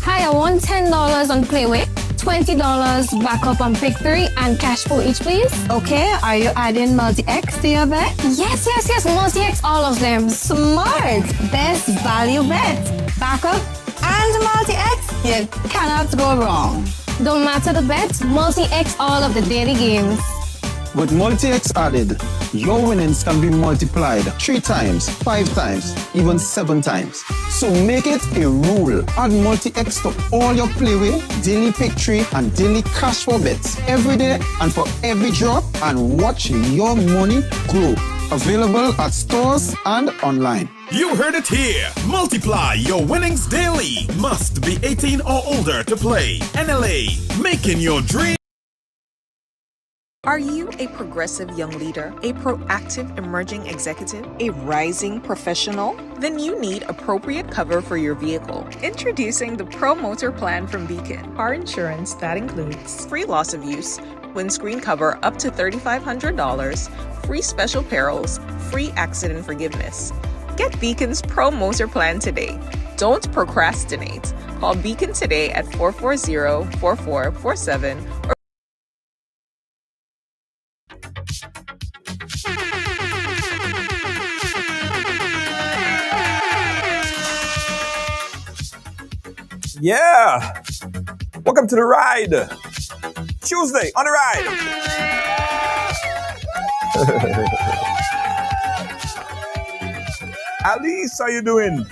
Hi, I want $10 on Playway, $20 backup on Pick 3, and cash for each, please. Okay, are you adding multi-X to your bet? Yes, multi-X, all of them. Smart! Best value bet. Backup and multi-X. You cannot go wrong. Don't matter the bet, multi-X all of the daily games. With multi-X added, your winnings can be multiplied 3 times, 5 times, even 7 times. So make it a rule. Add multi-X to all your Playway, daily pick 3, and daily cash for bets every day and for every drop, and watch your money grow. Available at stores and online. You heard it here. Multiply your winnings daily. Must be 18 or older to play. NLA, making your dream. Are you a progressive young leader, a proactive emerging executive, a rising professional? Then you need appropriate cover for your vehicle. Introducing the Pro Motor Plan from Beacon. Car insurance that includes free loss of use, windscreen cover up to $3,500, free special perils, free accident forgiveness. Get Beacon's Pro Motor Plan today. Don't procrastinate. Call Beacon today at 440-4447 or Yeah. Welcome to the ride. Tuesday on the ride. Alice, how you doing?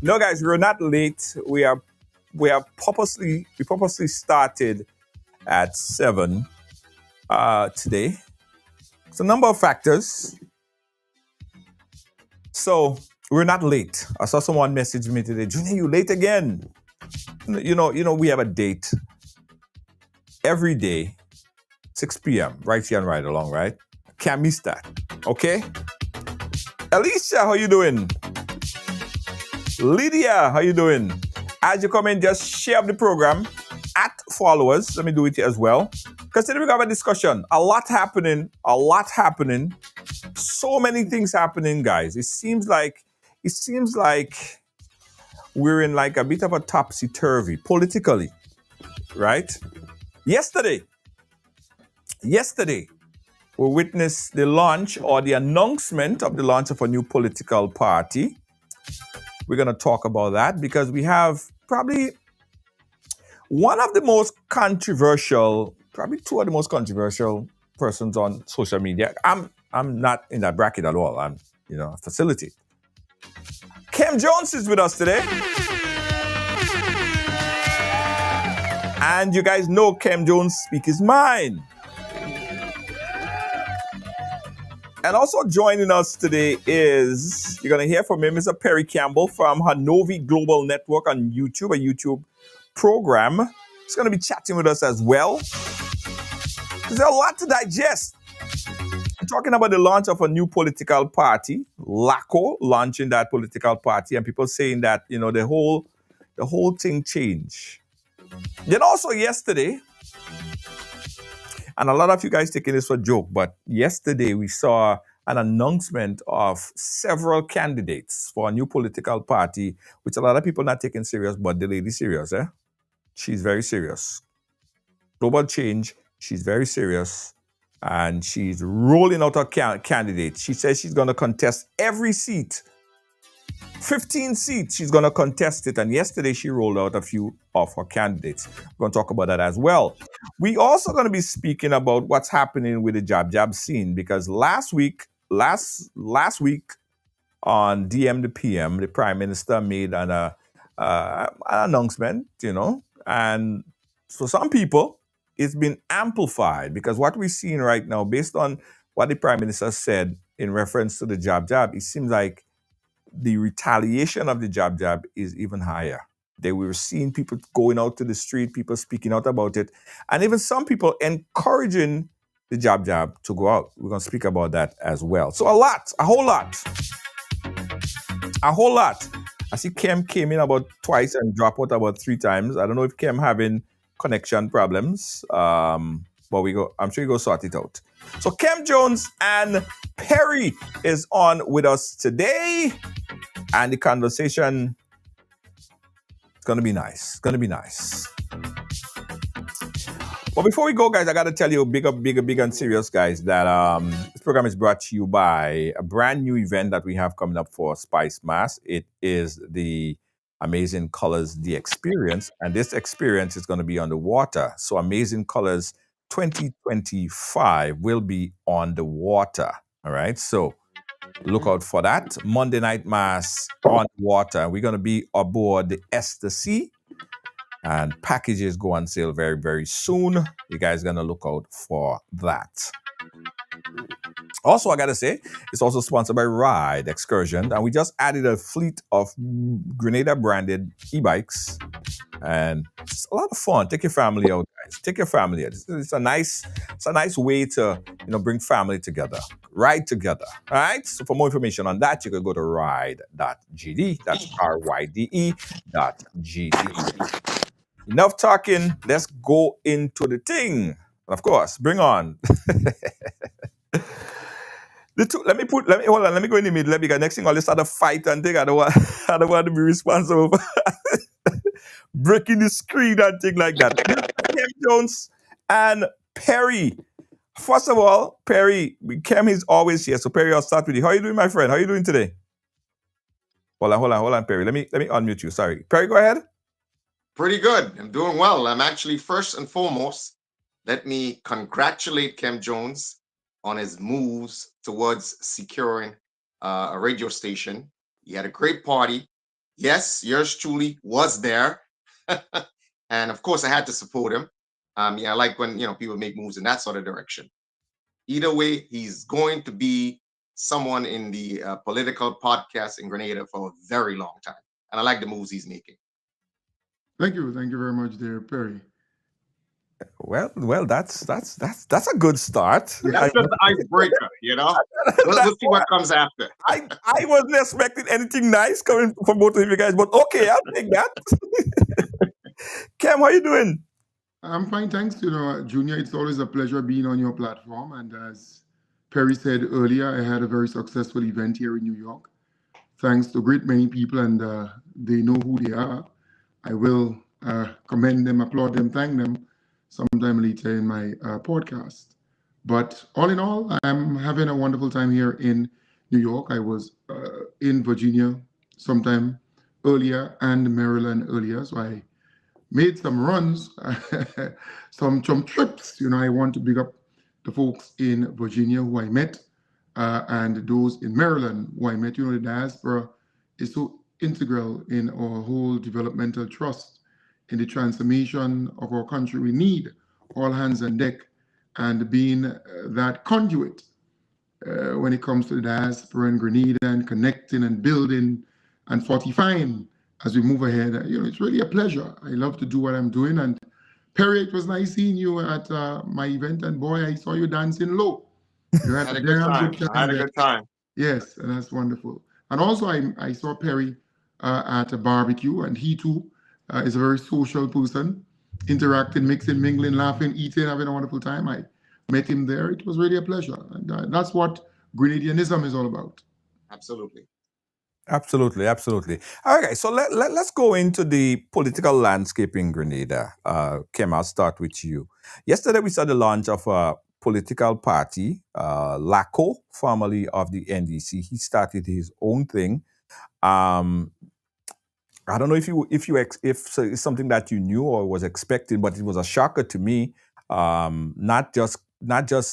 No, guys, we're not late. We purposely started at 7 today. It's a number of factors. So we're not late. I saw someone message me today, Junior, you late again. You know, we have a date every day, 6 p.m. right here and right along, right? Can't miss that. Okay? Alicia, how you doing? Lydia, how you doing? As you come in, just share the program at followers. Let me do it here as well. Because today we have a discussion. A lot happening. So many things happening, guys. It seems like we're in like a bit of a topsy-turvy politically, right? Yesterday, we witnessed the launch or the announcement of the launch of a new political party. We're going to talk about that because we have probably one of the most controversial, probably two of the most controversial persons on social media. I'm not in that bracket at all. I'm, a facility. Kem Jones is with us today. And you guys know Kem Jones speak his mind. And also joining us today is, you're going to hear from him, Mr. Perry Campbell from Hanovi Global Network on YouTube, a YouTube program. He's going to be chatting with us as well. There's a lot to digest. I'm talking about the launch of a new political party, LACO launching that political party, and people saying that, the whole thing changed. Then also yesterday, and a lot of you guys taking this for a joke, but yesterday we saw an announcement of several candidates for a new political party, which a lot of people not taking serious, but the lady serious, eh? She's very serious. Global Change She's very serious, and she's rolling out her candidates. She says she's going to contest every seat. 15 seats, she's going to contest it. And yesterday, she rolled out a few of her candidates. We're going to talk about that as well. We also going to be speaking about what's happening with the jab scene, because last week on DM the PM, the Prime Minister made an announcement, and for some people, it's been amplified, because what we're seeing right now, based on what the Prime Minister said in reference to the jab, it seems like the retaliation of the jab is even higher. They were seeing people going out to the street, people speaking out about it, and even some people encouraging the jab to go out. We're going to speak about that as well. So a whole lot. I see Kem came in about twice and dropped out about 3 times. I don't know if Kem having connection problems, but I'm sure you go sort it out. So Kem Jones and Perry is on with us today, and the conversation is going to be nice. But before we go, guys, I got to tell you, big and serious, guys, that this program is brought to you by a brand new event that we have coming up for Spice Mass. It is the Amazing Colors The Experience, and this experience is going to be on the water. So Amazing Colors 2025 will be on the water. All right, so look out for that. Monday Night Mass on water. We're going to be aboard the Esther C, and packages go on sale very, very soon. You guys are going to look out for that. Also, I got to say, it's also sponsored by Ride Excursion, and we just added a fleet of Grenada branded e-bikes, and it's a lot of fun. Take your family out, guys. Take your family out. It's a nice way to bring family together, ride together. All right. So for more information on that, you can go to ride.gd. That's RYDE.gd. Enough talking. Let's go into the thing. And of course, bring on. Let me go in the middle, because next thing all this other fight and thing, I don't want to be responsible for breaking the screen and thing like that. Kem Jones and Perry. First of all, Perry, Kem is always here, so Perry, I'll start with you. How are you doing, my friend? How are you doing today? Hold on, Perry. Let me unmute you. Sorry, Perry, go ahead. Pretty good. I'm doing well. I'm actually, first and foremost, let me congratulate Kem Jones on his moves towards securing a radio station. He had a great party. Yes, yours truly was there. And of course, I had to support him. I like when people make moves in that sort of direction. Either way, he's going to be someone in the political podcast in Grenada for a very long time. And I like the moves he's making. Thank you very much, there, Perry. Well, that's a good start. That's just the icebreaker, We'll see what comes after. I wasn't expecting anything nice coming from both of you guys, but okay, I'll take that. Kem, how you doing? I'm fine, thanks. Junior, it's always a pleasure being on your platform. And as Perry said earlier, I had a very successful event here in New York. Thanks to a great many people, and they know who they are. I will commend them, applaud them, thank them sometime later in my podcast. But all in all, I'm having a wonderful time here in New York. I was in Virginia sometime earlier and Maryland earlier. So I made some runs, some trips. I want to big up the folks in Virginia who I met and those in Maryland who I met. The diaspora is so integral in our whole developmental trust in the transformation of our country. We need all hands on deck, and being that conduit when it comes to the diaspora in Grenada, and connecting and building and fortifying as we move ahead. It's really a pleasure. I love to do what I'm doing. And Perry, it was nice seeing you at my event, and boy, I saw you dancing low. You had a good time. I had a good time. Yes, and that's wonderful. And also, I saw Perry at a barbecue, and he too is a very social person, interacting, mixing, mingling, laughing, eating, having a wonderful time. I met him there. It was really a pleasure. And that's what Grenadianism is all about. Absolutely. Absolutely, absolutely. All right, so let's go into the political landscape in Grenada. Kim, I'll start with you. Yesterday, we saw the launch of a political party, LACO, formerly of the NDC. He started his own thing. Um, I don't know if so it's something that you knew or was expecting, but it was a shocker to me. Not just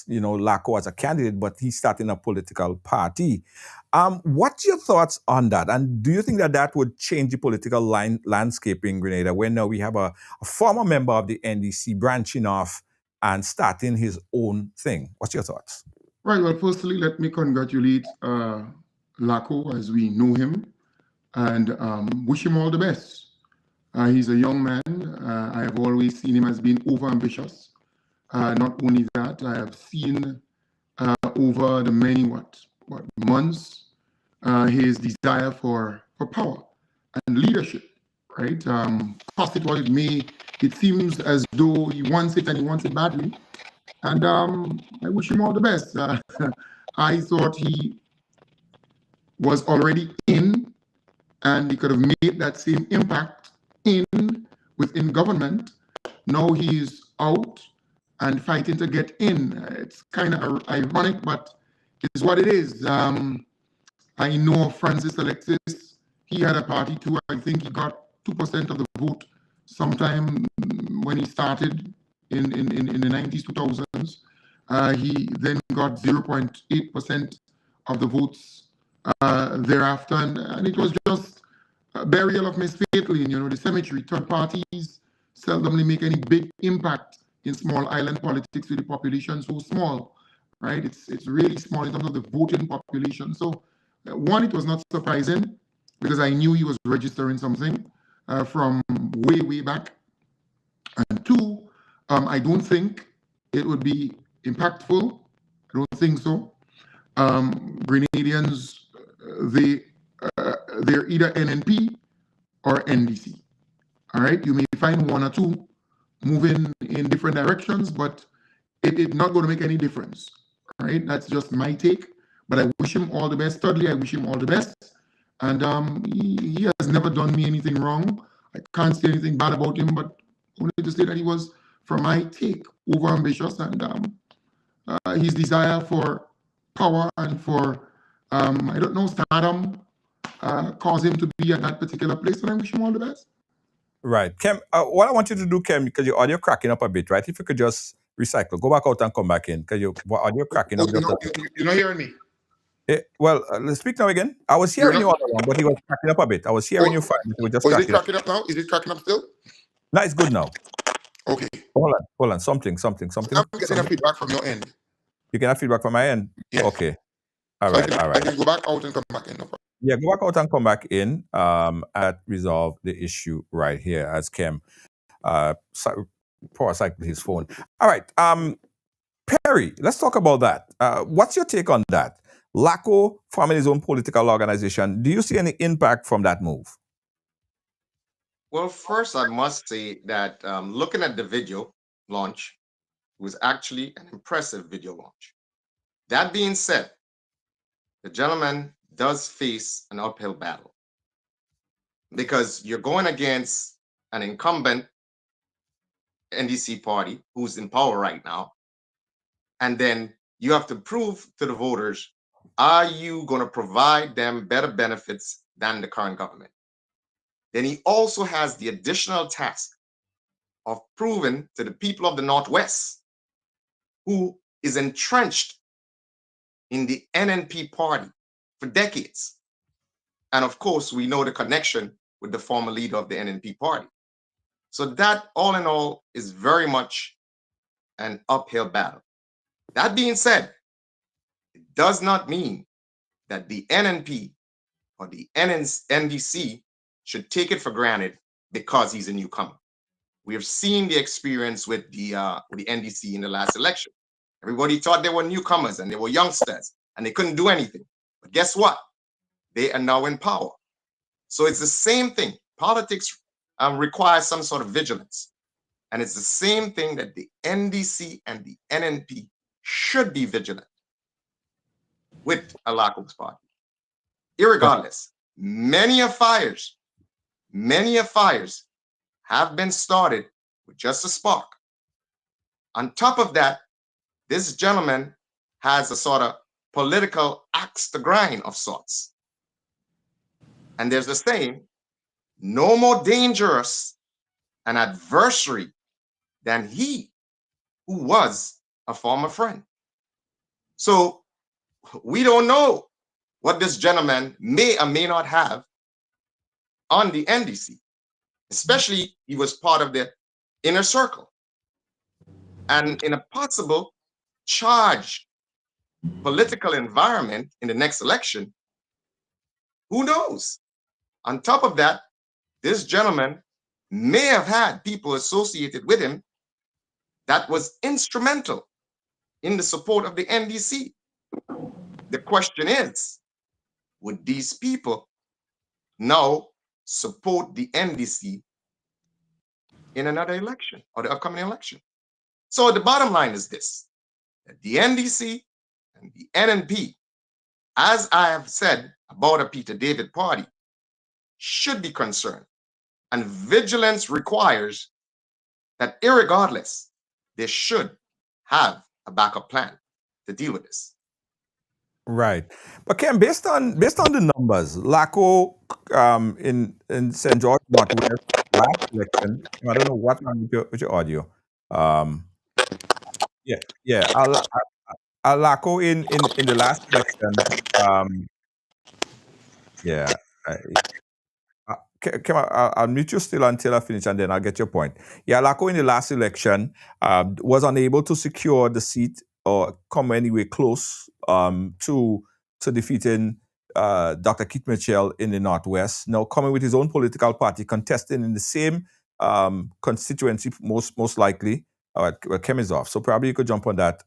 LACO as a candidate, but he's starting a political party. What's your thoughts on that? And do you think that that would change the political landscape in Grenada when now we have a former member of the NDC branching off and starting his own thing? What's your thoughts? Right. Well, firstly, let me congratulate Laco as we know him and wish him all the best. He's a young man. I have always seen him as being overambitious. Not only that, I have seen over the many months his desire for power and leadership. Right? Cost it what it may. It seems as though he wants it and he wants it badly. And I wish him all the best. I thought he was already in, and he could have made that same impact within government. Now he's out and fighting to get in. It's kind of ironic, but it's what it is. I know Francis Alexis. He had a party too. I think he got 2% of the vote sometime when he started in the 90s, 2000s. He then got 0.8% of the votes thereafter, and it was just a burial of Miss Faitlin, the cemetery. Third parties seldomly make any big impact in small island politics with the population so small, right? It's really small in terms of the voting population. So one, it was not surprising because I knew he was registering something from way back. And two, I don't think it would be impactful. I don't think so. Grenadians, they're either NNP or NDC. All right, you may find one or two moving in different directions, but it's not going to make any difference. All right, that's just my take. But I wish him all the best. Thirdly, I wish him all the best. And he has never done me anything wrong. I can't say anything bad about him, but only to say that he was, from my take, overambitious, and his desire for power and for, I don't know, stardom caused him to be at that particular place, and I wish him all the best. Right. Kem, what I want you to do, Kem, because your audio cracking up a bit, right? If you could just recycle, go back out and come back in, because your audio cracking up. You're not hearing me? Well, let's speak now again. I was hearing you all along, but he was cracking up a bit. I was hearing you fine. He was just is it cracking up now? Is it cracking up still? No, it's good now. Okay. Hold on. Something. I'm getting a feedback from your end. You can have feedback from my end? Yes. Okay. All right. I can go back out and come back in. No problem. Yeah, go back out and come back in and resolve the issue right here as Kem power cycle his phone. All right. Perry, let's talk about that. What's your take on that? LACO forming his own political organization. Do you see any impact from that move? Well, first, I must say that looking at the video launch, it was actually an impressive video launch. That being said, the gentleman does face an uphill battle because you're going against an incumbent NDC party who's in power right now. And then you have to prove to the voters, are you going to provide them better benefits than the current government? Then he also has the additional task of proving to the people of the Northwest, who is entrenched in the NNP party for decades. And of course, we know the connection with the former leader of the NNP party. So that, all in all, is very much an uphill battle. That being said, it does not mean that the NNP or the NDC should take it for granted because he's a newcomer. We have seen the experience with the NDC in the last election. Everybody thought they were newcomers and they were youngsters and they couldn't do anything. But guess what? They are now in power. So it's the same thing. Politics requires some sort of vigilance. And it's the same thing that the NDC and the NNP should be vigilant with a LACO's party. Irregardless, many of fires have been started with just a spark. On top of that, this gentleman has a sort of political axe to grind of sorts. And there's a saying, no more dangerous an adversary than he who was a former friend. So we don't know what this gentleman may or may not have on the NDC, especially he was part of the inner circle. And in a possible charged political environment in the next election, who knows? On top of that, this gentleman may have had people associated with him that was instrumental in the support of the NDC. The question is, would these people now support the NDC in another election or the upcoming election? So the bottom line is this, that the NDC and the NNP, as I have said about a Peter David party, should be concerned. And vigilance requires that irregardless, they should have a backup plan to deal with this. Right. But Ken, based on the numbers, LACO in St. George Northwest last election, I don't know what wrong with your audio. LACO in the last election, I'll mute you still until I finish, and then I'll get your point. Yeah, LACO in the last election was unable to secure the seat or come anywhere close to defeating Dr. Keith Mitchell in the Northwest. Now coming with his own political party, contesting in the same constituency, most likely. Well, Kem is off, so probably you could jump on that.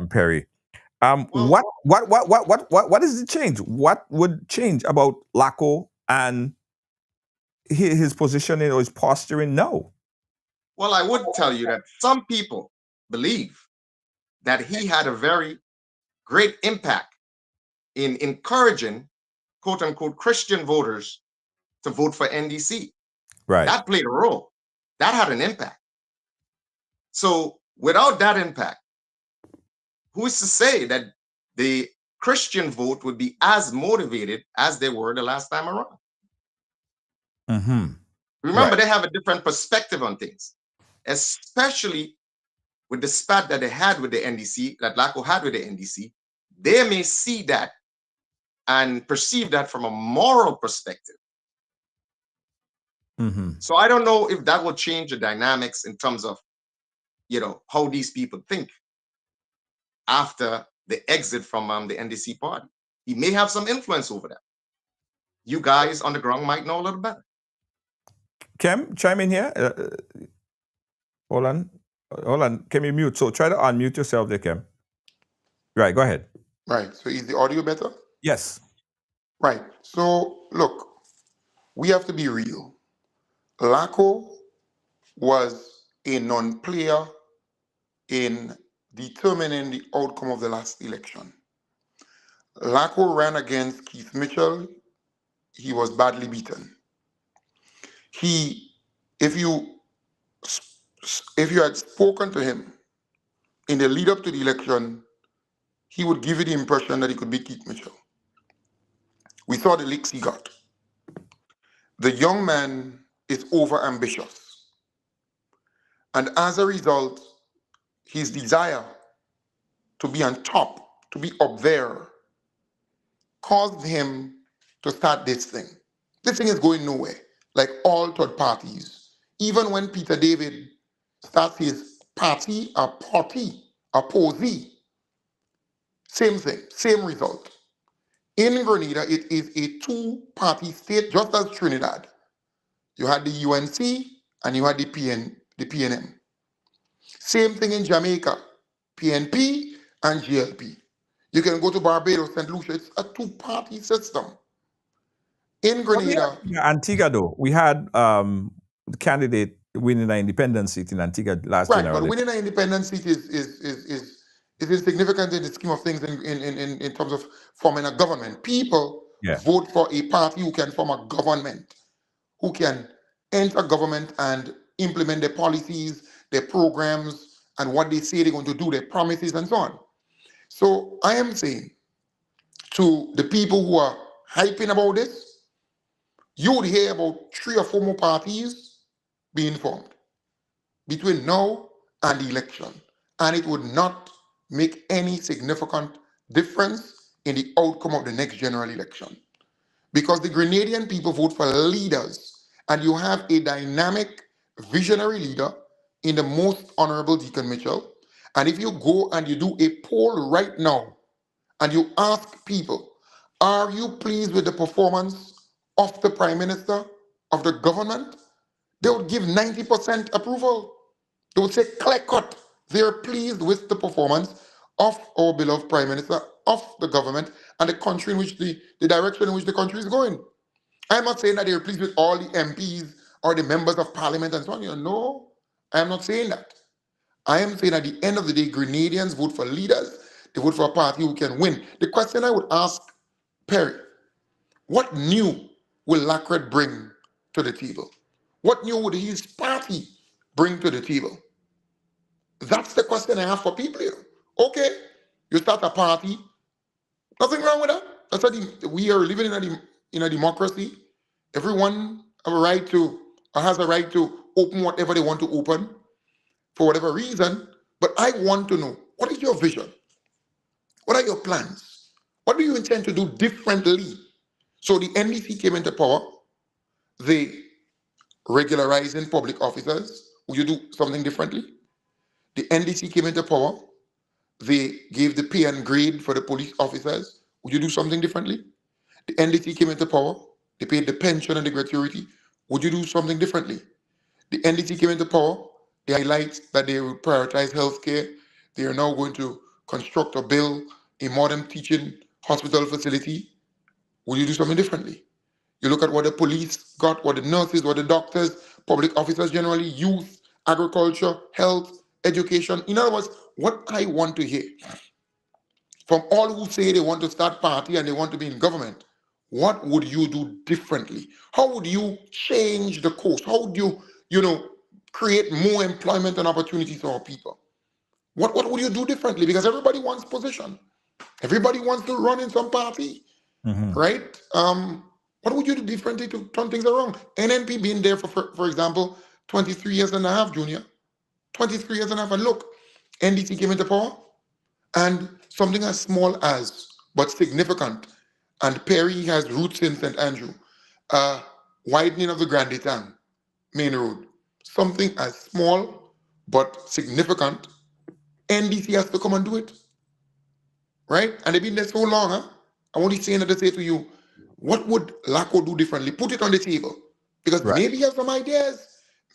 Perry. What is the change? What would change about LACO and his positioning or his posturing? No. Well, I would tell you that some people believe that he had a very great impact in encouraging, quote unquote, Christian voters to vote for NDC. Right. That played a role. That had an impact. So without that impact, who is to say that the Christian vote would be as motivated as they were the last time around? Mm-hmm. Remember, they have a different perspective on things, especially with the spat that they had with the NDC, that LACO had with the NDC. They may see that and perceive that from a moral perspective. Mm-hmm. So I don't know if that will change the dynamics in terms of, how these people think after the exit from the NDC party. He may have some influence over that. You guys on the ground might know a little better. Kem, chime in here. Hold on. Can you mute? So try to unmute yourself there, Kem. Right, go ahead. Right. So is the audio better? Yes. Right. So look, we have to be real. LACO was a non-player in determining the outcome of the last election. LACO ran against Keith Mitchell. He was badly beaten. If you had spoken to him in the lead up to the election, he would give you the impression that he could beat Keith Mitchell. We saw the licks he got. The young man is overambitious. And as a result, his desire to be on top, to be up there, caused him to start this thing. This thing is going nowhere, like all third parties. Even when Peter David starts his party, a posy, same thing, same result. In Grenada, it is a two-party state, just as Trinidad. You had the UNC and you had the PNM. Same thing in Jamaica, PNP and GLP. You can go to Barbados, St. Lucia, it's a two-party system. In Grenada... Antigua, though, we had the candidate winning an independent seat in Antigua last year. Right, but winning an independent seat is insignificant in the scheme of things in terms of forming a government. People Yeah. vote for a party who can form a government, who can enter government and implement their policies, their programs, and what they say they're going to do, their promises, and so on. So I am saying to the people who are hyping about this, you would hear about 3 or 4 more parties being formed between now and the election, and it would not make any significant difference in the outcome of the next general election. Because the Grenadian people vote for leaders, and you have a dynamic, visionary leader in the most honorable Deacon Mitchell. And if you go and you do a poll right now, and you ask people, are you pleased with the performance of the Prime Minister, of the government? They would give 90% approval. They would say, clear cut, they're pleased with the performance of our beloved Prime Minister, of the government, and the country in which the direction in which the country is going. I'm not saying that they're pleased with all the MPs or the members of parliament and so on. No, I'm not saying that. I am saying at the end of the day, Grenadians vote for leaders. They vote for a party who can win. The question I would ask Perry, what new will Lacred bring to the table? What new would his party bring to the table? That's the question I have for people here. Okay, you start a party, nothing wrong with that. That's what we are living in a democracy. Everyone have a right to, or has a right to open whatever they want to open for whatever reason. But I want to know, what is your vision? What are your plans? What do you intend to do differently? So the NDC came into power, they regularizing public officers. Will you do something differently? The NDC came into power, they gave the pay and grade for the police officers. Would you do something differently? The NDC came into power, they paid the pension and the gratuity. Would you do something differently? The NDC came into power, they highlight that they will prioritize healthcare. They are now going to construct or build a modern teaching hospital facility. Would you do something differently? You look at what the police got, what the nurses, what the doctors, public officers generally, youth, agriculture, health, education. In other words, what I want to hear from all who say they want to start party and they want to be in government, what would you do differently? How would you change the course? How would you, create more employment and opportunities for our people? What would you do differently? Because everybody wants position. Everybody wants to run in some party, right? What would you do differently to turn things around? NNP being there for example, 23 years and a half, Junior. 23 years and a half, and look, NDC came into power, and something as small as, but significant, and Perry has roots in St. Andrew, widening of the Grand Etang main road, something as small but significant, NDC has to come and do it, right? And they've been there so long, huh? I'm only saying that to say to you, what would LACO do differently? Put it on the table, because maybe you have some ideas,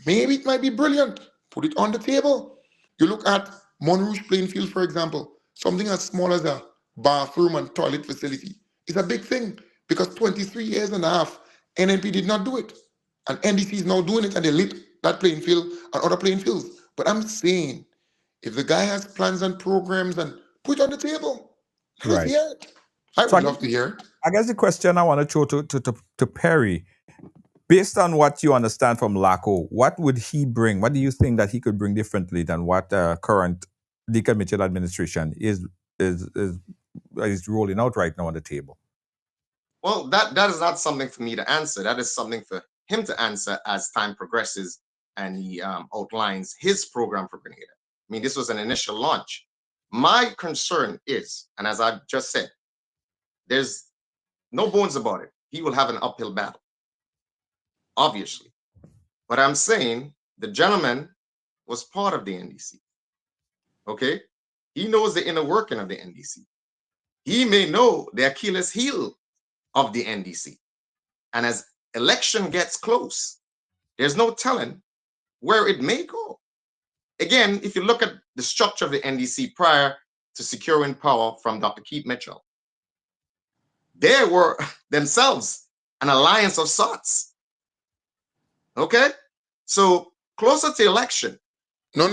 maybe it might be brilliant. Put it on the table. You look at Monrouge Plainfield, for example, something as small as a bathroom and toilet facility. It's a big thing because 23 years and a half, NNP did not do it. And NDC is now doing it, and they lit that playing field and other playing fields. But I'm saying, if the guy has plans and programs, and put it on the table, let's hear it. I would love to hear it. I guess the question I want to throw to Perry, based on what you understand from LACO, what would he bring? What do you think that he could bring differently than what current Deacon Mitchell administration is rolling out right now on the table? Well, that is not something for me to answer. That is something for him to answer as time progresses and he outlines his program for Grenada. I mean, this was an initial launch. My concern is, and as I've just said, there's no bones about it. He will have an uphill battle, obviously. But I'm saying the gentleman was part of the NDC. Okay? He knows the inner working of the NDC. He may know the Achilles heel of the NDC. And as election gets close, there's no telling where it may go. Again, if you look at the structure of the NDC prior to securing power from Dr. Keith Mitchell, they were themselves an alliance of sorts. Okay? So closer to election. No.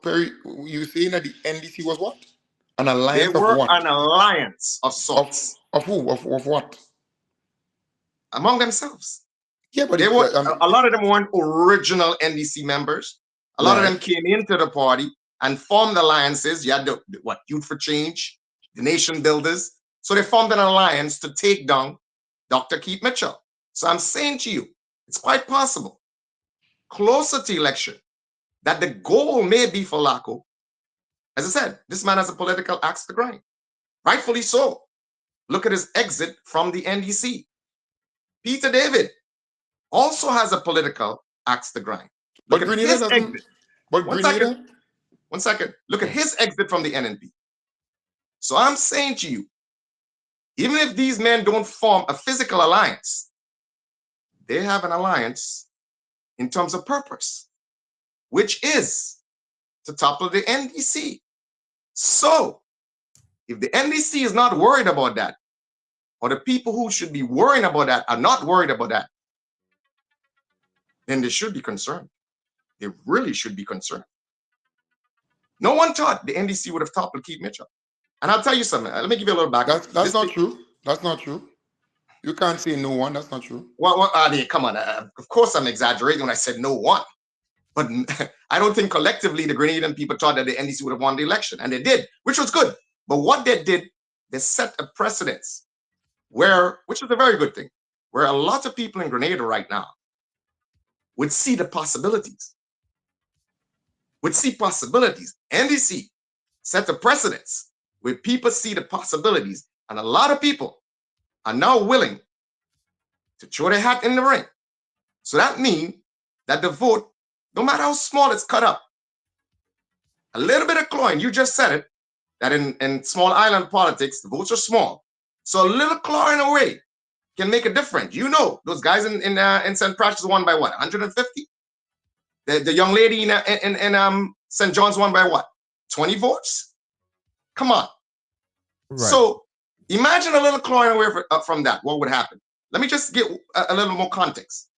Perry, you saying that the NDC was what? An alliance they were of what? An alliance of sorts. Of who? Of what? Among themselves. Yeah, but They it's, were, a lot of them weren't original NDC members. A lot of Right. them came into the party and formed alliances. You had Youth for Change, the Nation Builders. So they formed an alliance to take down Dr. Keith Mitchell. So I'm saying to you, it's quite possible, closer to election, that the goal may be for Laco. As I said, this man has a political axe to grind. Rightfully so. Look at his exit from the NDC. Peter David also has a political axe to grind. But Look at Grenada his doesn't. exit. But One Grenada. second. 1 second. Look at his exit from the NNP. So I'm saying to you, even if these men don't form a physical alliance, they have an alliance in terms of purpose, which is to topple the NDC. So if the NDC is not worried about that, or the people who should be worrying about that are not worried about that, then they should be concerned. They really should be concerned. No one thought the NDC would have toppled Keith Mitchell. And I'll tell you something. Let me give you a little background. That's not true. That's not true. You can't say no one. That's not true. Well, I mean, come on. Of course, I'm exaggerating when I said no one. But I don't think collectively the Grenadian people thought that the NDC would have won the election. And they did, which was good. But what they did, they set a precedence which is a very good thing, where a lot of people in Grenada right now would see the possibilities. NDC set a precedence where people see the possibilities. And a lot of people are now willing to throw their hat in the ring. So that means that the vote, no matter how small it's cut up, a little bit of coin, you just said it, that in small island politics, the votes are small. So a little clawing away can make a difference. You know, those guys in St. Precious won by what, 150? The young lady in St. John's won by what, 20 votes? Come on. Right. So imagine a little clawing away from that. What would happen? Let me just get a little more context.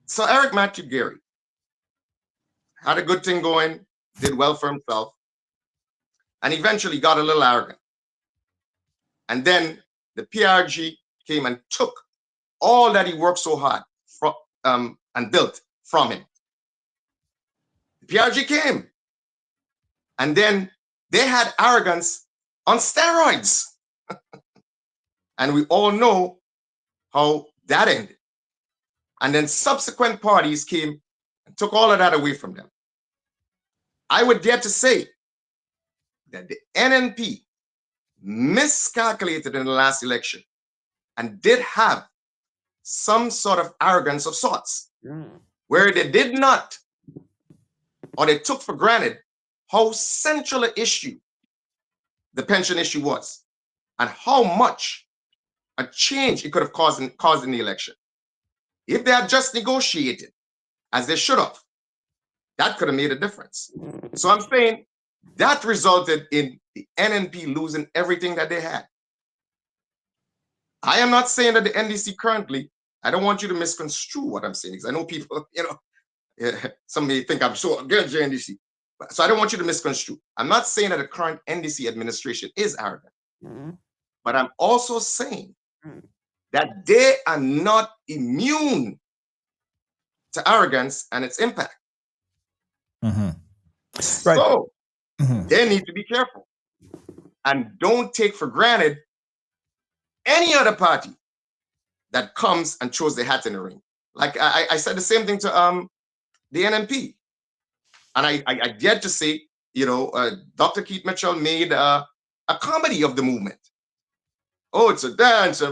So Eric Matthew Gary had a good thing going, did well for himself, and eventually got a little arrogant. And then the PRG came and took all that he worked so hard and built from him. The PRG came, and then they had arrogance on steroids. And we all know how that ended. And then subsequent parties came and took all of that away from them. I would dare to say that the NNP miscalculated in the last election and did have some sort of arrogance of sorts, where they did not, or they took for granted how central an issue the pension issue was and how much a change it could have caused in the election. If they had just negotiated as they should have, that could have made a difference. So I'm saying that resulted in the NNP losing everything that they had. I am not saying that the NDC currently, I don't want you to misconstrue what I'm saying, because I know people, some may think I'm so against the NDC. So I don't want you to misconstrue. I'm not saying that the current NDC administration is arrogant, but I'm also saying that they are not immune to arrogance and its impact. Right. So they need to be careful and don't take for granted any other party that comes and throws their hat in the ring. Like I said the same thing to the NNP. And I dare to say, Dr. Keith Mitchell made a comedy of the movement. Oh, it's a dance.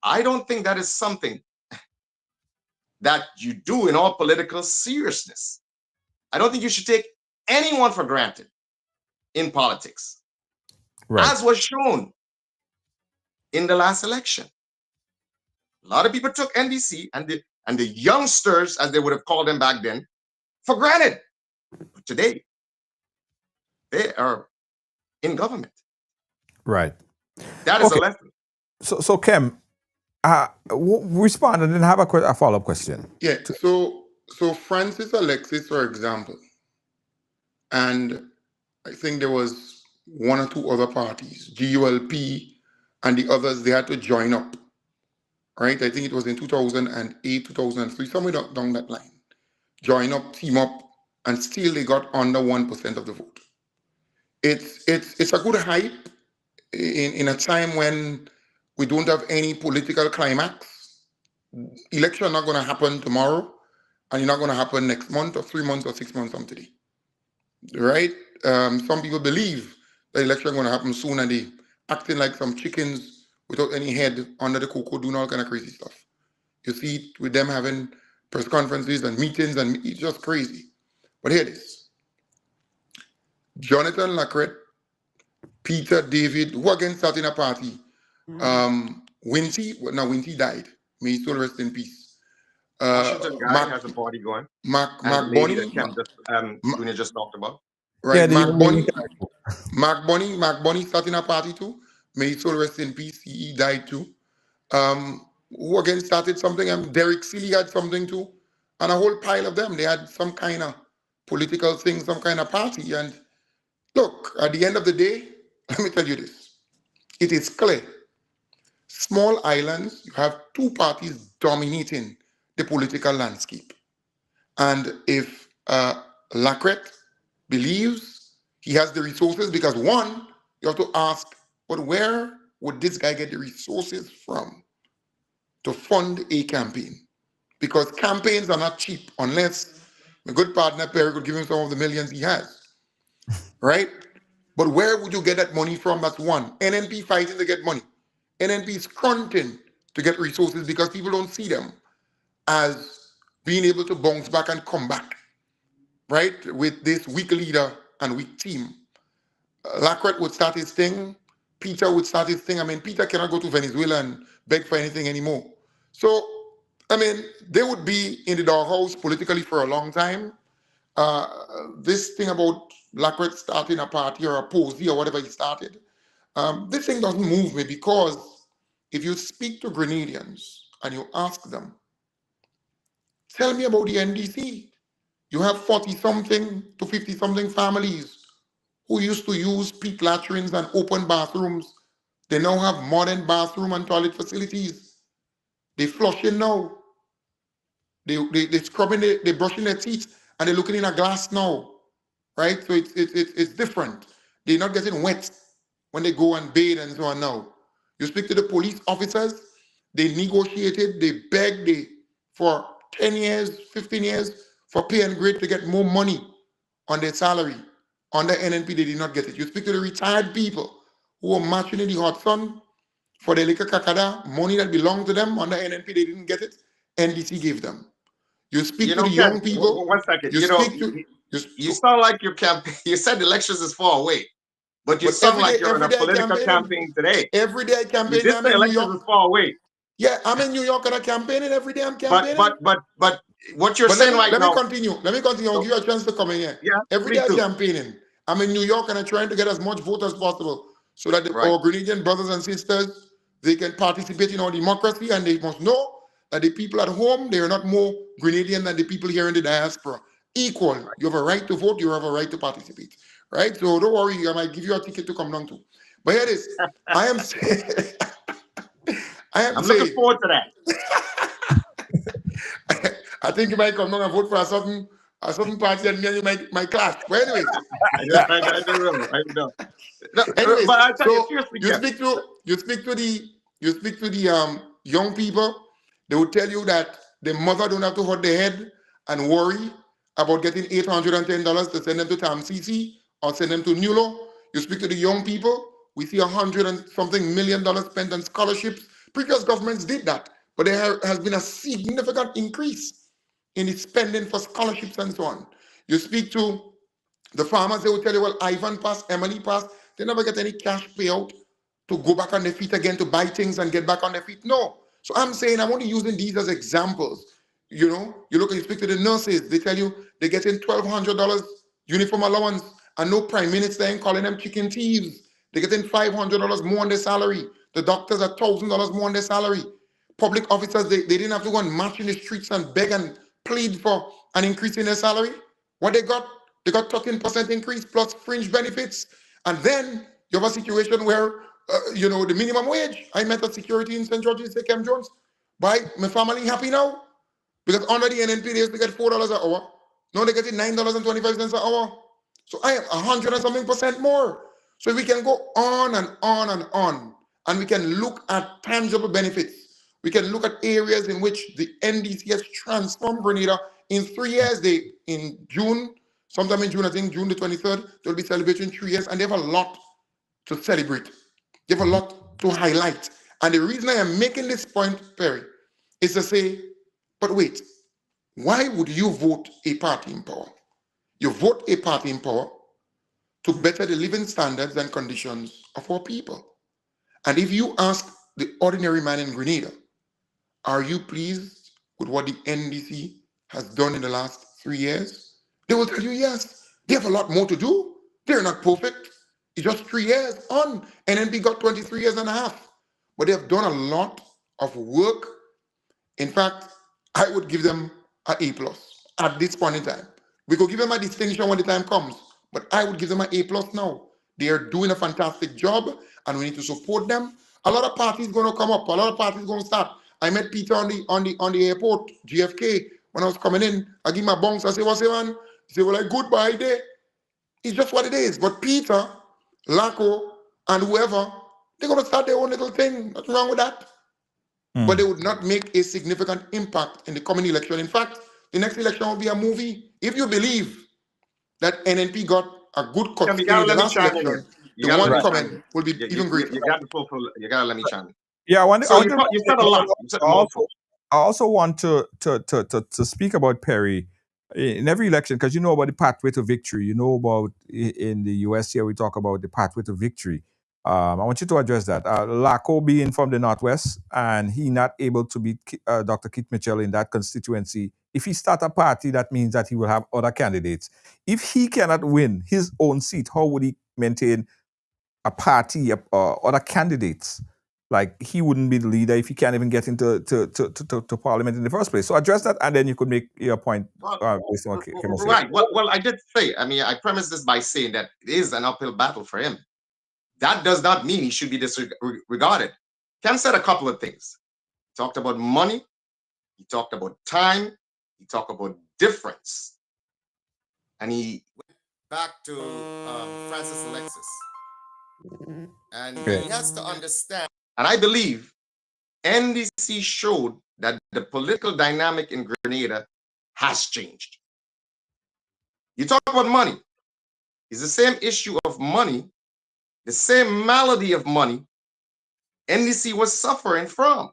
I don't think that is something that you do in all political seriousness. I don't think you should take anyone for granted in politics, as was shown in the last election. A lot of people took NDC and the youngsters, as they would have called them back then, for granted. But today, they are in government. Right. That is a lesson. So Kem, respond and then have a follow-up question. Yeah. So Francis Alexis, for example, and I think there was one or two other parties, GULP and the others, they had to join up, right? I think it was in 2008, 2003, somewhere down that line. Join up, team up, and still they got under 1% of the vote. It's a good hype in a time when we don't have any political climax. Election not going to happen tomorrow, and it's not going to happen next month or 3 months or 6 months from today, right? Some people believe the election going to happen soon, and they acting like some chickens without any head under the cocoa, doing all kind of crazy stuff. You see it with them having press conferences and meetings, and it's just crazy. But here it is. Jonathan Lacrette, Peter David, who again started a party. Winty died. May his soul rest in peace. Washington Guy has a party going. Mark Bonnie. Bonny. Junior just talked about. Right, Mark Bonny starting a party too. May his soul rest in peace. He died too. Who again started something? Derek Seeley had something too. And a whole pile of them. They had some kind of political thing, some kind of party. And look, at the end of the day, let me tell you this. It is clear. Small islands, you have two parties dominating the political landscape. And if Lacrette believes he has the resources, because one, you have to ask, but where would this guy get the resources from to fund a campaign? Because campaigns are not cheap unless my good partner Perry could give him some of the millions he has, right? But where would you get that money from? That's one. NNP fighting to get money. NNP is crunching to get resources because people don't see them as being able to bounce back and come back, right? With this weak leader and weak team. Lacrette would start his thing. Peter would start his thing. I mean, Peter cannot go to Venezuela and beg for anything anymore. So, I mean, they would be in the doghouse politically for a long time. This thing about Lacrette starting a party or a posy or whatever he started, this thing doesn't move me, because if you speak to Grenadians and you ask them, tell me about the NDC. You have 40-something to 50-something families who used to use pit latrines and open bathrooms. They now have modern bathroom and toilet facilities. They flushing now. They scrubbing, they brushing their teeth, and they're looking in a glass now, right? So it's different. They're not getting wet when they go and bathe and so on now. You speak to the police officers, they negotiated, they begged for 10 years, 15 years for pay and grade to get more money on their salary. Under NNP, they did not get it. You speak to the retired people who were marching in the hot sun for the liquor kakada, money that belonged to them. Under NNP, they didn't get it. NDC gave them. You speak to the young people. 1 second. You sound like your campaign. You said elections is far away, but you sound like you're in a political campaign today. Every day I campaign. You did say elections is far away. Yeah, I'm in New York and I'm campaigning every day. I'm campaigning. But what you're saying right now. Let me continue. I'll give you a chance to come in here. Yeah. Every day I'm campaigning. I'm in New York and I'm trying to get as much vote as possible so that our Grenadian brothers and sisters, they can participate in our democracy, and they must know that the people at home, they are not more Grenadian than the people here in the diaspora. Equal. Right. You have a right to vote. You have a right to participate. Right? So don't worry. I might give you a ticket to come down to. But here it is. I'm looking forward to that. I think you might come down and vote for a certain party, and then you might clash. But anyways. I don't know. Anyways, but I tell so you speak to the young people. They will tell you that the mother don't have to hold their head and worry about getting $810 to send them to TAMCC or send them to NULO. You speak to the young people, we see $100 and something million spent on scholarships. Previous governments did that, but there has been a significant increase in the spending for scholarships and so on. You speak to the farmers, they will tell you, well, Ivan passed, Emily passed, they never get any cash payout to go back on their feet again, to buy things and get back on their feet. No. So I'm saying, I'm only using these as examples. You know, you speak to the nurses, they tell you they're getting $1,200 uniform allowance, and no prime minister ain't calling them chicken thieves. They're getting $500 more on their salary. The doctors are $1,000 more on their salary. Public officers, they didn't have to go and march in the streets and beg and plead for an increase in their salary. What they got 13% increase plus fringe benefits. And then you have a situation where, the minimum wage. I met a security in St. George's, say, Kem Jones, my family happy now. Because under the NNP, they used to get $4 an hour. Now they're getting $9.25 an hour. So I am 100 and something percent more. So we can go on and on and on. And we can look at tangible benefits. We can look at areas in which the NDC has transformed Grenada in 3 years. In June, sometime in June, I think June the 23rd, they'll be celebrating 3 years, and they have a lot to celebrate. They have a lot to highlight. And the reason I am making this point, Perry, is to say, but wait, why would you vote a party in power? You vote a party in power to better the living standards and conditions of our people. And if you ask the ordinary man in Grenada, are you pleased with what the NDC has done in the last 3 years? They will tell you yes. They have a lot more to do. They're not perfect. It's just 3 years on. NNP got 23 years and a half. But they have done a lot of work. In fact, I would give them an A+ at this point in time. We could give them a distinction when the time comes, but I would give them an A+ now. They are doing a fantastic job, and we need to support them. A lot of parties going to come up. A lot of parties going to start. I met Peter on the airport, JFK, when I was coming in. I give my bounce. I say, what's it, man? He said, well, like, goodbye day. It's just what it is. But Peter, Laco, and whoever, they're going to start their own little thing. Nothing wrong with that. But they would not make a significant impact in the coming election. In fact, the next election will be a movie. If you believe that NNP got a good cut in the last election, the one coming will be even greater. You got to let me chime in. Yeah, You said a lot. You said I also want to speak about Perry in every election, because you know about the pathway to victory. You know about in the US here, we talk about the pathway to victory. I want you to address that. Laco being from the Northwest, and he not able to beat Dr. Keith Mitchell in that constituency. If he start a party, that means that he will have other candidates. If he cannot win his own seat, how would he maintain a party, other candidates? Like, he wouldn't be the leader if he can't even get into to parliament in the first place. So address that, and then you could make your point. Based on what right. Well, I did say, I premised this by saying that it is an uphill battle for him. That does not mean he should be disregarded. Kem said a couple of things. He talked about money. He talked about time. He talked about difference. And he went back to Francis Alexis. And he has to understand. And I believe NDC showed that the political dynamic in Grenada has changed. You talk about money. It's the same issue of money, the same malady of money NDC was suffering from.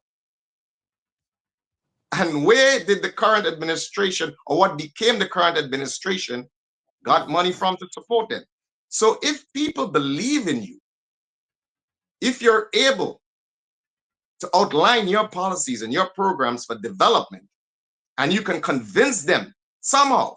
And where did the current administration, or what became the current administration, got money from to support them? So if people believe in you, if you're able to outline your policies and your programs for development, and you can convince them somehow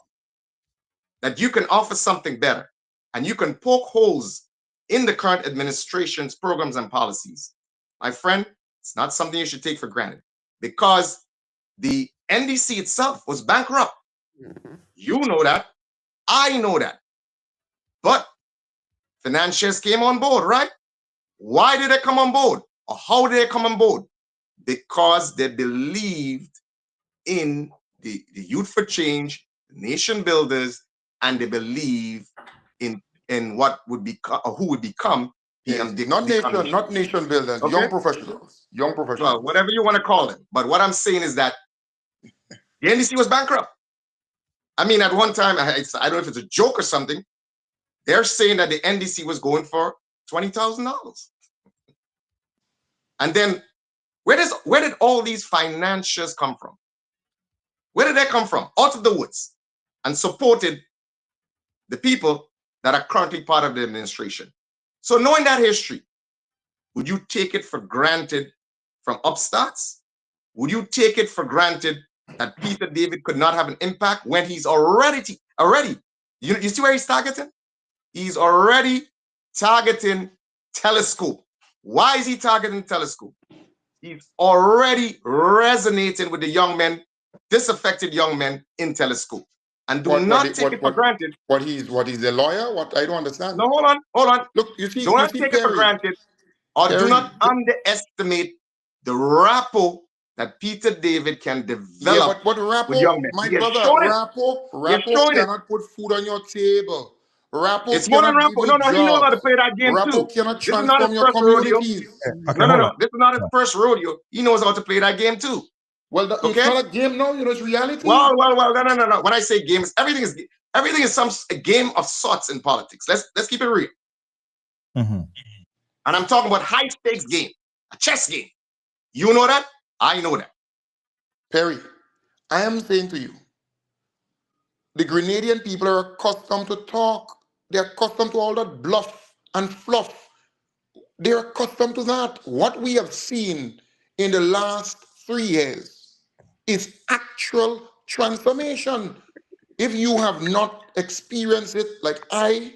that you can offer something better, and you can poke holes in the current administration's programs and policies, my friend, it's not something you should take for granted, because the NDC itself was bankrupt. You know that. I know that. But financiers came on board, right? Why did they come on board? Or how did they come on board? Because they believed in the Youth for Change, the nation builders, and they believe in what would become, or who would become not nation builders, okay? Young professionals. Well, whatever you want to call them. But what I'm saying is that the NDC was bankrupt. I mean, at one time, I don't know if it's a joke or something, they're saying that the NDC was going for $20,000. And then where did all these financiers come from? Where did they come from? Out of the woods, and supported the people that are currently part of the administration. So knowing that history, would you take it for granted from upstarts? Would you take it for granted that Peter David could not have an impact when he's already, you see where he's targeting? He's already targeting Telescope. Why is he targeting Telescope? He's already resonating with the young men, disaffected young men in Telescope. And do not take it for granted. What he's a lawyer? What I don't understand. No, hold on. Look, you see, do not take it for granted, or do not underestimate the rapport that Peter David can develop. Yeah, but rapport, with young men. my brother, rapport cannot put food on your table. Rapport it's more than rapport. No, he knows how to play that game rapport too. Cannot transform your communities. No. This is not his first rodeo. He knows how to play that game too. Well, it's not a game now. It's reality. Well. No. When I say games, everything is a game of sorts in politics. Let's keep it real. Mm-hmm. And I'm talking about high stakes game, a chess game. You know that? I know that. Perry, I am saying to you, the Grenadian people are accustomed to talk. They're accustomed to all that bluff and fluff. They're accustomed to that. What we have seen in the last 3 years is actual transformation. If you have not experienced it like I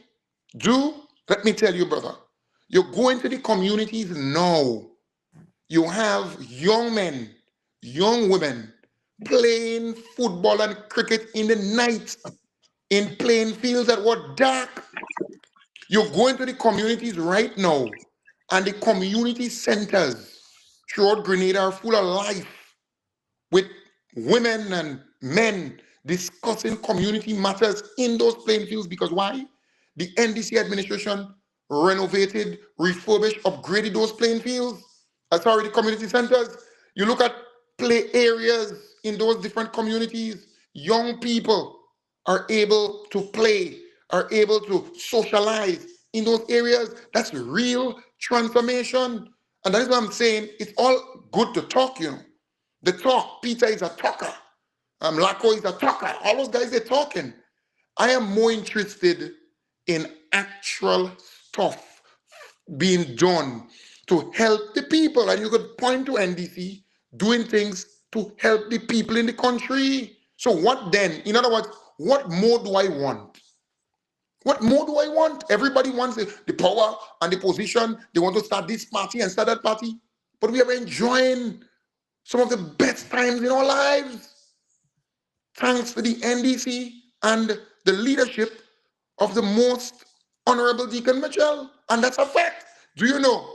do, let me tell you, brother, you go into the communities now. You have young men, young women playing football and cricket in the night in playing fields that were dark. You go into the communities right now, and the community centers throughout Grenada are full of life with women and men discussing community matters in those playing fields. Because why? The NDC administration renovated, refurbished, upgraded those playing fields. The community centers. You look at play areas in those different communities. Young people are able to play, are able to socialize in those areas. That's real transformation. And that is what I'm saying. It's all good to talk, you know. The talk. Peter is a talker. Laco is a talker. All those guys, they're talking. I am more interested in actual stuff being done to help the people. And you could point to NDC doing things to help the people in the country. So what then? In other words, what more do I want? What more do I want? Everybody wants the power and the position. They want to start this party and start that party. But we are enjoying some of the best times in our lives, thanks to the NDC and the leadership of the most Honorable Deacon Mitchell. And that's a fact. Do you know?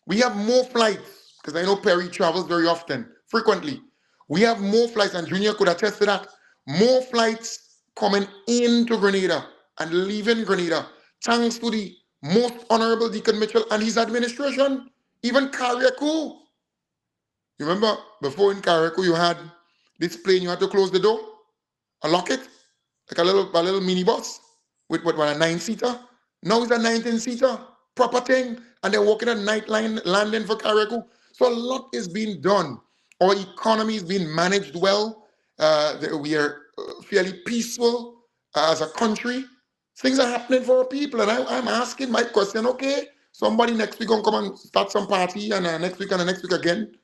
We have more flights, because I know Perry travels very often, frequently. We have more flights, and Junior could attest to that. More flights coming into Grenada and leaving Grenada, thanks to the most Honorable Deacon Mitchell and his administration. Even Carriacou. You remember, before in Carriacou, you had this plane, you had to close the door, unlock it, like a little minibus with a 9-seater. Now it's a 19-seater, proper thing. And they're working at night line landing for Carriacou. So a lot is being done. Our economy is being managed well. We are fairly peaceful as a country. Things are happening for our people. And I'm asking my question, okay, somebody next week gonna come and start some party, and next week and the next week again.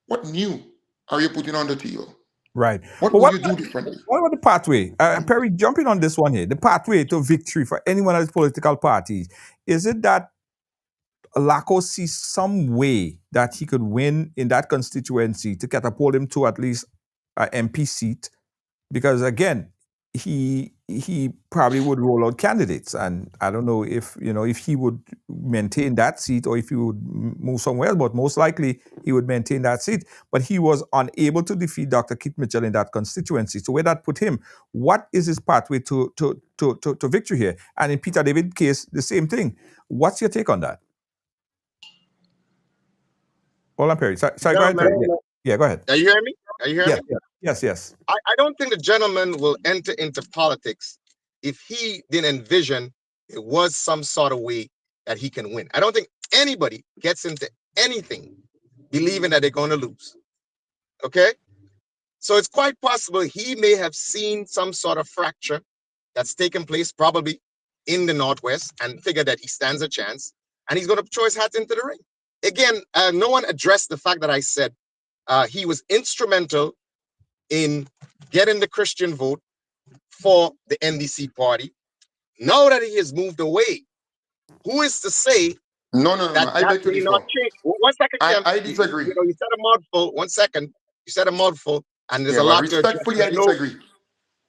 What new are you putting on the table? Right. What will you do differently? What about the pathway? Perry, jumping on this one here, the pathway to victory for anyone of these political parties. Is it that Laco sees some way that he could win in that constituency to catapult him to at least an MP seat? Because again, he probably would roll out candidates, and I don't know if he would maintain that seat or if he would move somewhere else, but most likely he would maintain that seat. But he was unable to defeat Dr. Keith Mitchell in that constituency. So where that put him, what is his pathway to victory here? And in Peter David's case, the same thing. What's your take on that? Hold on, Perry. Sorry, go ahead. Yeah, go ahead. Are you hearing me? me? Yes. I don't think the gentleman will enter into politics if he didn't envision it was some sort of way that he can win. I don't think anybody gets into anything believing that they're going to lose. Okay? So it's quite possible he may have seen some sort of fracture that's taken place probably in the Northwest and figured that he stands a chance, and he's going to throw his hat into the ring. Again, no one addressed the fact that I said he was instrumental in getting the Christian vote for the NDC party. Now that he has moved away, who is to say No. I beg to may differ. not change? 1 second, Cam. I disagree. You said a mouthful. 1 second. You said a mouthful, and there's a lot to respectfully, I disagree.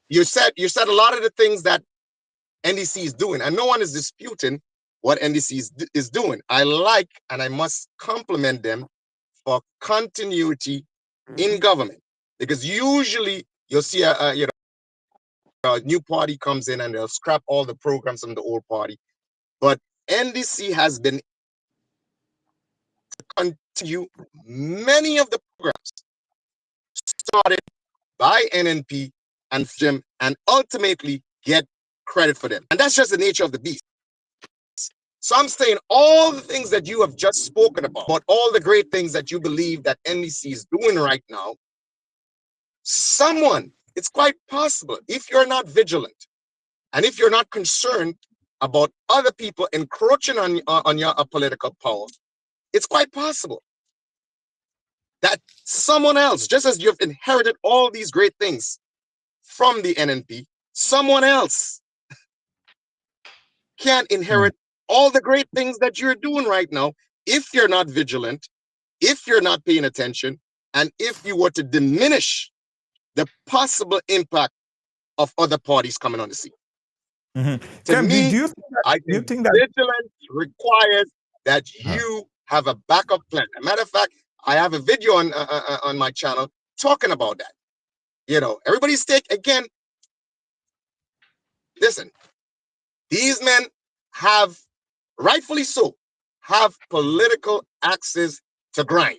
you said a lot of the things that NDC is doing, and no one is disputing what NDC is doing. I like, and I must compliment them for continuity in government, because usually you'll see a new party comes in and they'll scrap all the programs from the old party, but NDC has been continue many of the programs started by NNP and Jim, and ultimately get credit for them. And that's just the nature of the beast. So I'm saying all the things that you have just spoken about all the great things that you believe that NDC is doing right now, someone, it's quite possible, if you're not vigilant and if you're not concerned about other people encroaching on your political power, it's quite possible that someone else, just as you've inherited all these great things from the NNP, someone else can inherit all the great things that you're doing right now if you're not vigilant, if you're not paying attention, and if you were to diminish the possible impact of other parties coming on the scene. To me, I think that vigilance requires that you have a backup plan. As a matter of fact, I have a video on my channel talking about that. You know, everybody's again, listen, these men have, rightfully so, have political axes to grind.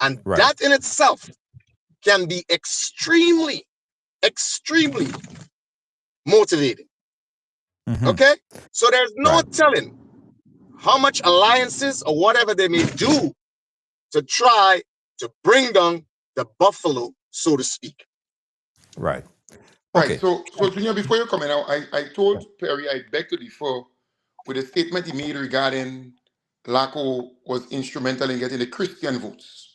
And that in itself can be extremely, extremely motivating. Okay? So there's no telling how much alliances or whatever they may do to try to bring down the buffalo, so to speak. Right. So Junior, before you come in, I told Perry I beg to differ with a statement he made regarding Laco was instrumental in getting the Christian votes.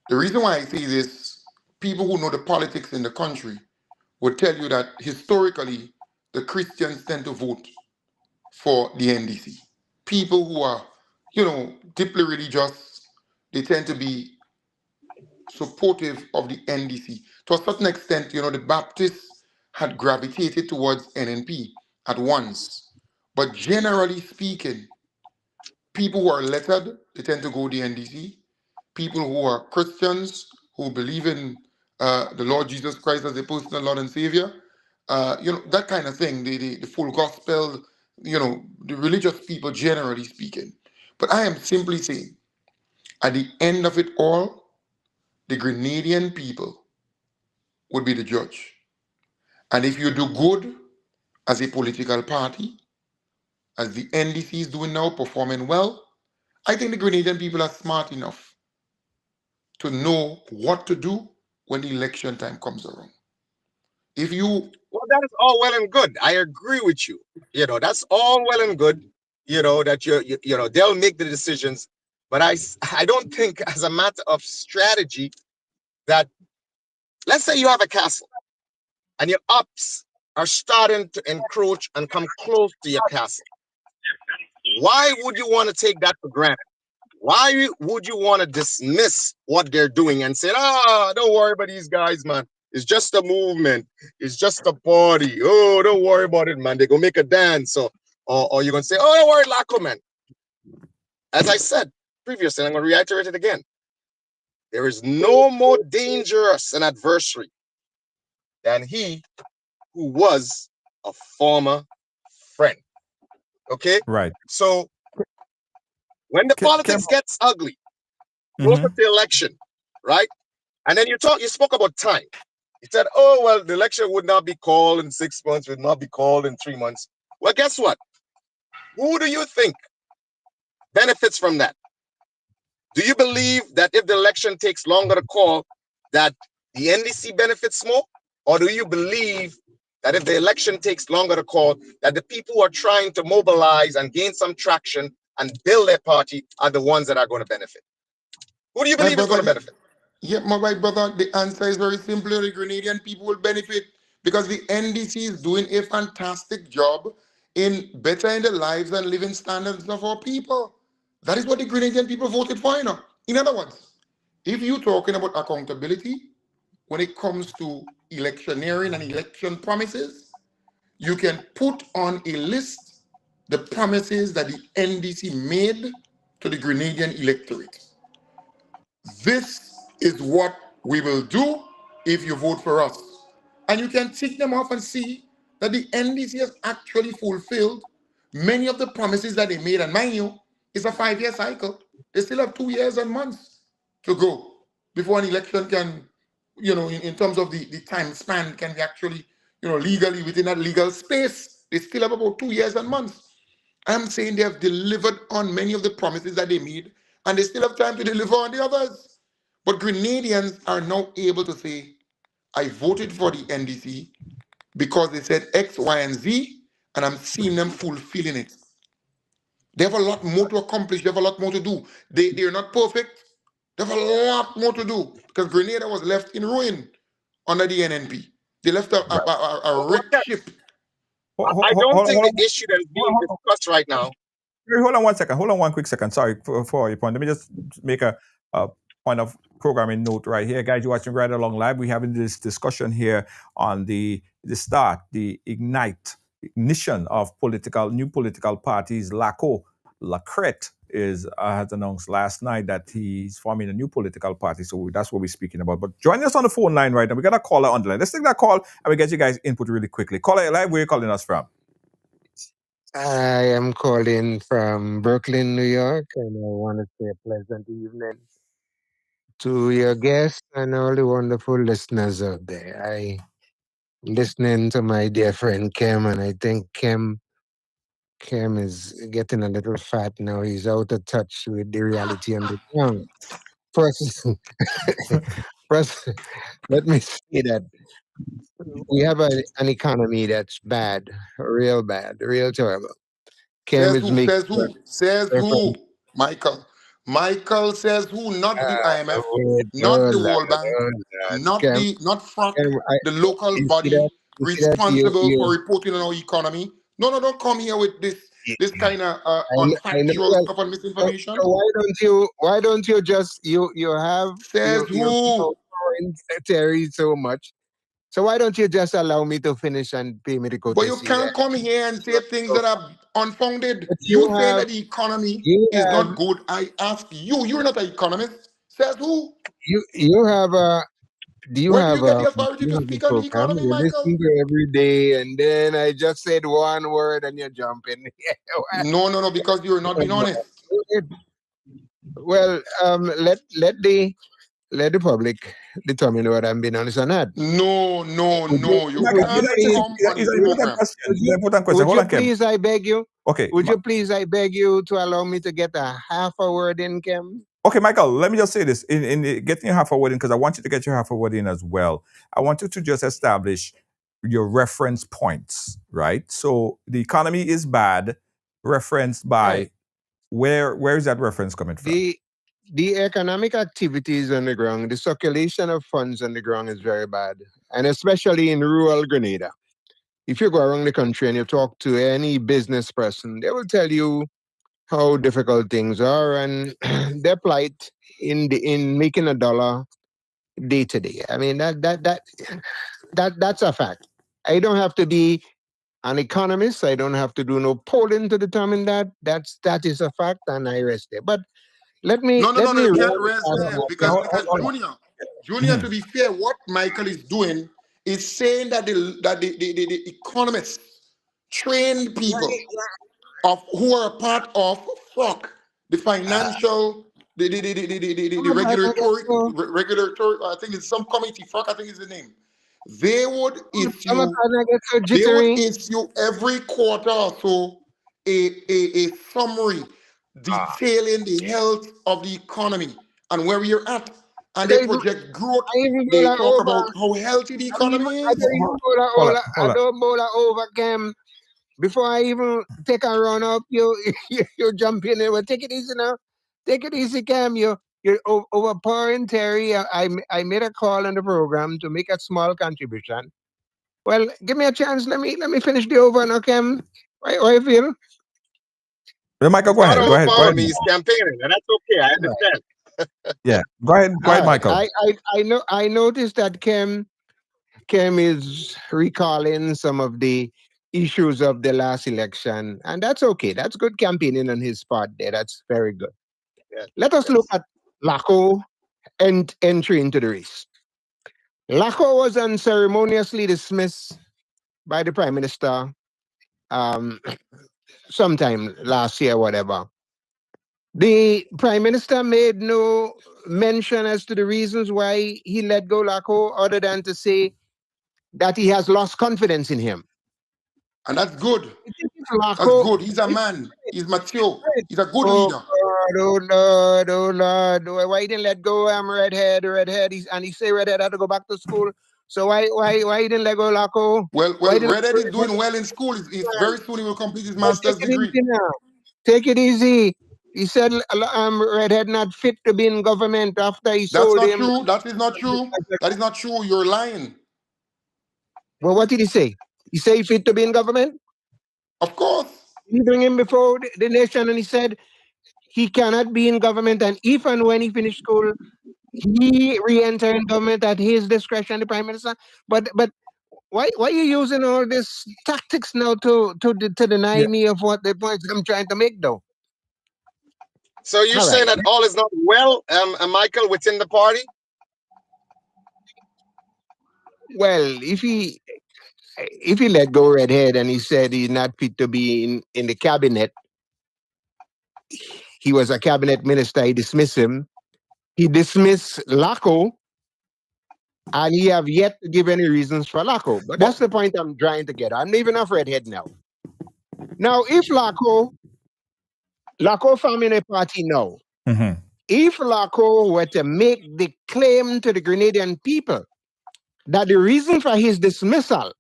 The reason why I say this, people who know the politics in the country would tell you that historically, the Christians tend to vote for the NDC. People who are, deeply religious, they tend to be supportive of the NDC. To a certain extent, the Baptists had gravitated towards NNP at once. But generally speaking, people who are lettered, they tend to go the NDC. People who are Christians, who believe in the Lord Jesus Christ as a personal Lord and Savior, that kind of thing, the full gospel, the religious people generally speaking. But I am simply saying, at the end of it all, the Grenadian people would be the judge. And if you do good as a political party, as the NDC is doing now, performing well, I think the Grenadian people are smart enough to know what to do when the election time comes around. Well, that is all well and good. I agree with you. That's all well and good, that they'll make the decisions. But I don't think, as a matter of strategy, that, let's say you have a castle and your ops are starting to encroach and come close to your castle. Why would you want to take that for granted? Why would you want to dismiss what they're doing and say, don't worry about these guys, man. It's just a movement. It's just a party. Oh, don't worry about it, man. They're going to make a dance. Or you're going to say, don't worry, Laco, man. As I said previously, I'm going to reiterate it again. There is no more dangerous an adversary than he who was a former friend. Okay? Right. So when the politics gets ugly, close to the election, right? And then you spoke about time. You said, the election would not be called in 6 months, would not be called in 3 months. Well, guess what? Who do you think benefits from that? Do you believe that if the election takes longer to call, that the NDC benefits more? Or do you believe that if the election takes longer to call, that the people who are trying to mobilize and gain some traction and build their party are the ones that are going to benefit? Who do you believe is going to benefit? Yeah, my brother, the answer is very simple. The Grenadian people will benefit because the NDC is doing a fantastic job in bettering the lives and living standards of our people. That is what the Grenadian people voted for, In other words, if you're talking about accountability, when it comes to electioneering and election promises, you can put on a list the promises that the NDC made to the Grenadian electorate. This is what we will do if you vote for us. And you can tick them off and see that the NDC has actually fulfilled many of the promises that they made. And mind you, it's a 5-year cycle. They still have 2 years and months to go before an election can, in terms of the time span, can be actually, legally within that legal space. They still have about 2 years and months. I'm saying they have delivered on many of the promises that they made, and they still have time to deliver on the others. But Grenadians are now able to say, I voted for the NDC because they said X, Y, and Z, and I'm seeing them fulfilling it. They have a lot more to accomplish. They have a lot more to do. They're not perfect. They have a lot more to do because Grenada was left in ruin under the NNP. They left a wrecked ship. I don't think the issue that is being discussed right now. Hold on 1 second. Hold on 1 quick second. Sorry for your point. Let me just make a point of programming note right here. Guys, you're watching Right Along Live. We're having this discussion here on the ignition of new political parties. Laco Lacret has announced last night that he's forming a new political party. So that's what we're speaking about. But join us on the phone line right now. We got a caller on the line. Let's take that call and we get you guys input really quickly. Caller live, where are you calling us from? I am calling from Brooklyn, New York, and I want to say a pleasant evening to your guests and all the wonderful listeners out there. I listening to my dear friend Kem, and I think Kem is getting a little fat now. He's out of touch with the reality on the ground. First, let me say that we have an economy that's bad, real terrible. Says who? Michael says who? Not the IMF, not the World Bank, not FROC, the local body responsible for reporting on our economy. No, don't come here with this kind of unfactual stuff and misinformation. So why don't you just you have says who? Terry so much. So why don't you just allow me to finish and pay me the quotation? But you can't come here and say things that are unfounded. You say that the economy is not good. I ask you, you're not an economist. Says who? You have a do you Where have do you get the authority to speak on the economy, you Michael? listen to every day, and then I just said one word and you're jumping. No, because you're not being honest. Well, let the public determine whether I'm being honest or not. No. You can't come on the program. Would you please, I beg you? Okay. Would you please, I beg you, to allow me to get a half a word in, Kem? Okay, Michael, let me just say this. In getting half a word in, because I want you to get your half a word in as well, I want you to just establish your reference points, right? So the economy is bad, referenced by Right. where is that reference coming from? The economic activities on the ground, the circulation of funds on the ground is very bad, and especially in rural Grenada. If you go around the country and you talk to any business person, they will tell you how difficult things are and their plight in making a dollar day to day. I mean that's a fact. I don't have to be an economist. I don't have to do no polling to determine that. That is a fact, and I rest there. But let me. No, let me you can't roll rest out there what- because Junior, to be fair, what Michael is doing is saying that the economists, trained people of who are a part of FROC, the financial, the regulatory, I think it's some committee, FROC, I think is the name. They would issue every quarter or so a summary detailing the health of the economy and where we are at. And they project growth. They talk about how healthy the economy is. I don't bowl over, Cam. Before I even take a run up, you jump in there. Well, take it easy now. Take it easy, Cam. You're overpowering Terry. I made a call on the program to make a small contribution. Well, give me a chance. Let me finish the over now, Cam. How you feel? Michael, go ahead. He's campaigning, and that's okay. I understand. Yeah. Go ahead, All right. Michael. I noticed that Kem is recalling some of the issues of the last election, and that's okay. That's good campaigning on his part there. That's very good. Yes, Let us look at Laco and entry into the race. Laco was unceremoniously dismissed by the Prime Minister um, sometime last year, whatever. The Prime Minister made no mention as to the reasons why he let go Laco, other than to say that he has lost confidence in him. And that's good. That's Laco, good. He's a man. He's mature. He's a good oh leader. Lord, oh Lord, why he didn't let go redhead? He say redhead had to go back to school. So why he didn't let go Laco? Well, Why didn't Redhead is doing well in school. He's very soon he will complete his master's take it degree. easy now? Take it easy. He said redhead not fit to be in government after he That's sold not him. true. That is not true. That is not true. You're lying. Well, what did he say? He say he fit to be in government? Of course. He bring him before the nation and he said he cannot be in government, and if and when he finished school, he re-enter in government at his discretion, the Prime Minister. But why are you using all this tactics now to deny me of what the points I'm trying to make, though? So you're All saying right. that all is not well, Michael, within the party? Well, if he let go redhead and he said he's not fit to be in the cabinet, he was a cabinet minister, he dismissed him. He dismissed Laco, and he have yet to give any reasons for Laco. But that's the point I'm trying to get. I'm leaving off redhead now. Now, if Laco forming a party now, Mhm. if Laco were to make the claim to the Grenadian people that the reason for his dismissal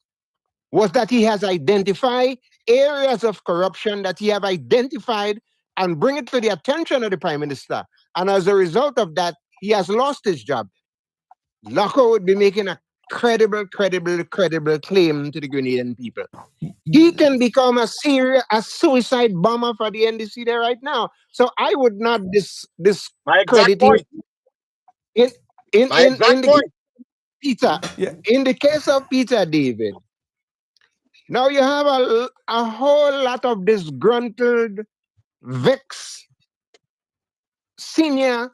was that he has identified areas of corruption that he have identified and bring it to the attention of the Prime Minister, and as a result of that, he has lost his job, Laco would be making a credible claim to the Grenadian people. He can become a suicide bomber for the NDC there right now. So I would not discredit him. In the Peter, in the case of Peter David, now you have a whole lot of disgruntled, vexed, senior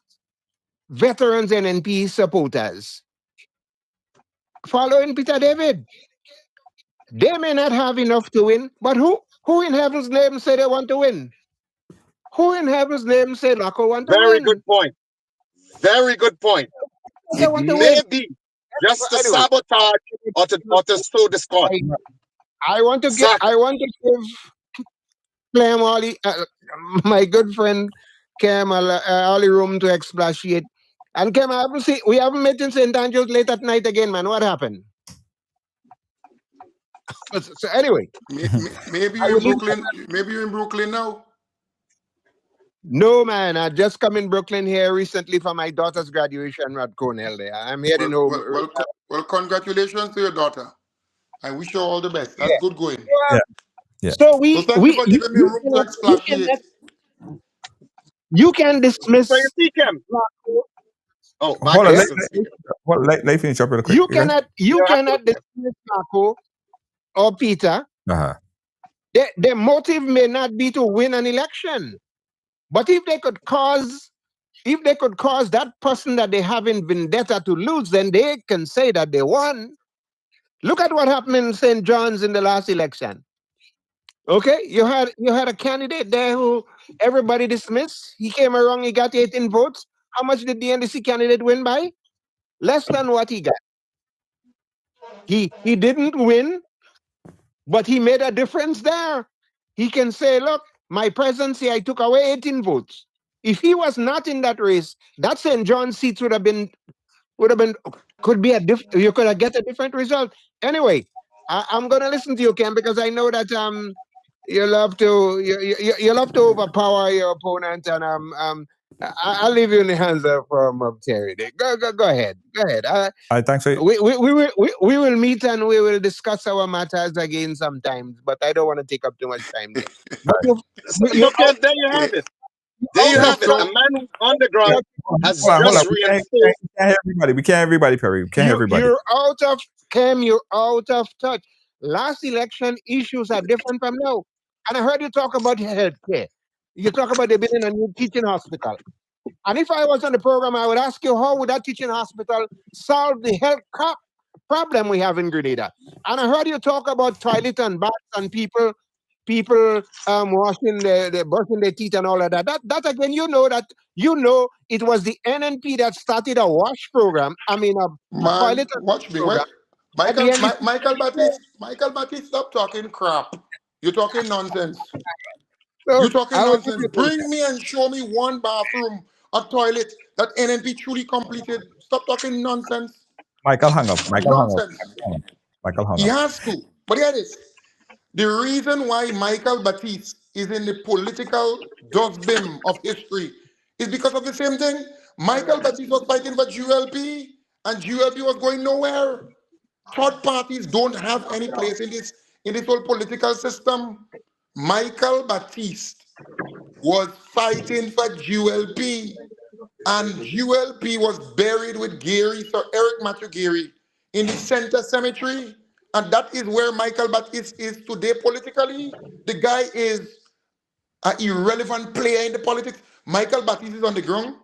veterans and NP supporters following Peter David. They may not have enough to win, but who in heaven's name say they want to win? Who in heaven's name say Laco want to win? Very good point. Very good point. They It want to may win. be just to sabotage or to sow discord. I want to give Clem Ollie, my good friend Cam Ollie room to expatiate. And Cam, we haven't met in St. Andrews late at night again, man. What happened? So anyway, maybe you're in Brooklyn. Maybe you're in Brooklyn now. No, man. I just come in Brooklyn here recently for my daughter's graduation at Cornell. There, I'm heading home. Well, congratulations to your daughter. I wish you all the best. That's good going. Yeah. So thank you for giving me room to expatiate. You can dismiss. Oh, hold on. Let me finish up real quick. You cannot dismiss Laco or Peter. Uh-huh. Their motive may not be to win an election, but if they could cause that person that they have in vendetta to lose, then they can say that they won. Look at what happened in St. John's in the last election. Okay, you had a candidate there who everybody dismissed. He came around, he got 18 votes. How much did the NDC candidate win by? Less than what he got. He didn't win, but he made a difference there. He can say, look, my presence here, I took away 18 votes. If he was not in that race, that St. John's seats could be you could have get a different result. Anyway, I'm gonna listen to you, Ken, because I know that you love to overpower your opponent, and I'll leave you in the hands of Terry. Go ahead. Go ahead. Thanks for we will meet and we will discuss our matters again sometimes, but I don't want to take up too much time. There you have it. There you out have of it. touch. A man who's on the ground has Hold on. just We can't reinforced. hear everybody. We can't hear everybody, Perry. We can't hear everybody. You're out of Cam. You're out of touch. Last election issues are different from now. And I heard you talk about healthcare. You talk about there being a new teaching hospital. And if I was on the program, I would ask you, how would that teaching hospital solve the health problem we have in Grenada? And I heard you talk about toilet and baths and people washing brushing their teeth and all of that. That again, you know it was the NNP that started a wash program. I mean, a Man, toilet and watch me. program. Michael, At the end, Michael Baptiste, stop talking crap. You're talking nonsense. so You're talking I will give nonsense. you Bring me and show me one bathroom, a toilet that NNP truly completed. Stop talking nonsense. Michael hung up. Michael hung up. Nonsense. Michael hung He up. has to. But here it is. The reason why Michael Baptiste is in the political dustbin of history is because of the same thing. Michael Baptiste was fighting for GLP, and GLP was going nowhere. Third parties don't have any place in this whole political system. Michael Baptiste was fighting for GLP, and GLP was buried with Gary, Sir Eric Matthew Gary, in the center cemetery. And that is where Michael Baptiste is today politically. The guy is an irrelevant player in the politics. Michael Baptiste is on the ground.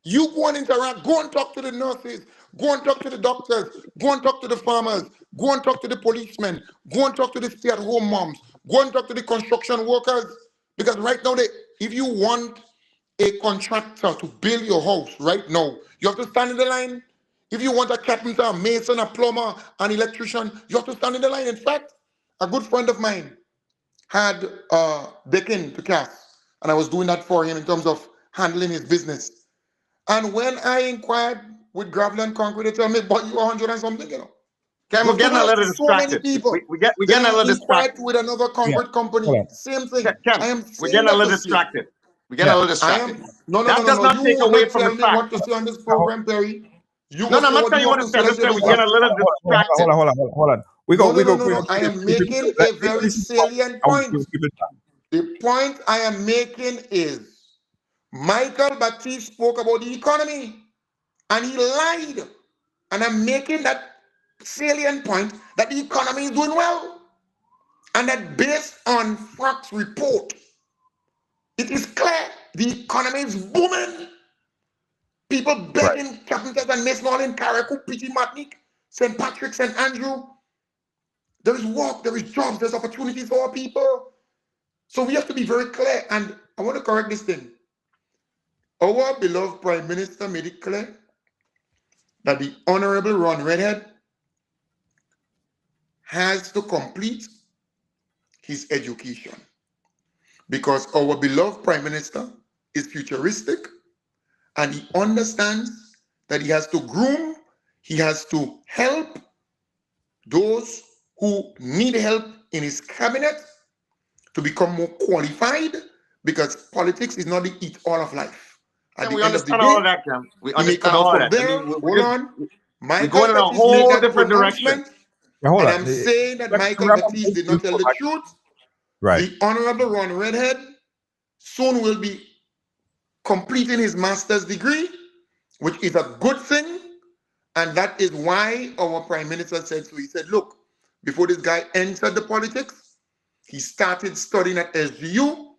You go and interact, go and talk to the nurses, go and talk to the doctors, go and talk to the farmers, go and talk to the policemen, go and talk to the stay-at-home moms, go and talk to the construction workers. Because right now, if you want a contractor to build your house right now, you have to stand in the line. If you want a carpenter, a mason, a plumber, an electrician, you have to stand in the line. In fact, a good friend of mine had decking to cast, and I was doing that for him in terms of handling his business. And when I inquired with gravel and concrete, they tell me, but you 100 and something, you know. Cam, we're getting a little So many distracted. people. We're getting a little distracted. With another concrete company, same thing. Cam, we're getting a little distracted. We're getting a little distracted. No. That does not take away from the Tell me fact. what to say on this program, Perry. No, I'm not telling you what to say. We're getting a little distracted. Hold on. We go. No. I am making a very salient point. The point I am making is Michael Baptiste spoke about the economy and he lied. And I'm making that salient point that the economy is doing well. And that based on Fox report, it is clear the economy is booming. People begging carpenters and masons in Carriacou, Petit Martinique, St. Patrick, St. Andrew. There is work, there is jobs, there's opportunities for our people. So we have to be very clear. And I want to correct this thing. Our beloved Prime Minister made it clear that the Honorable Ron Redhead has to complete his education. Because our beloved Prime Minister is futuristic and he understands that he has to groom, he has to help those who need help in his cabinet to become more qualified, because politics is not the eat all of life. And we understand all of that, Cam. We understand all of that. Hold on. We're going in a whole different direction. Hold on. I'm saying that Michael Baptiste did not tell the truth. Right. The Honorable Ron Redhead soon will be completing his master's degree, which is a good thing. And that is why our Prime Minister said so. He said, look, before this guy entered the politics, he started studying at SGU.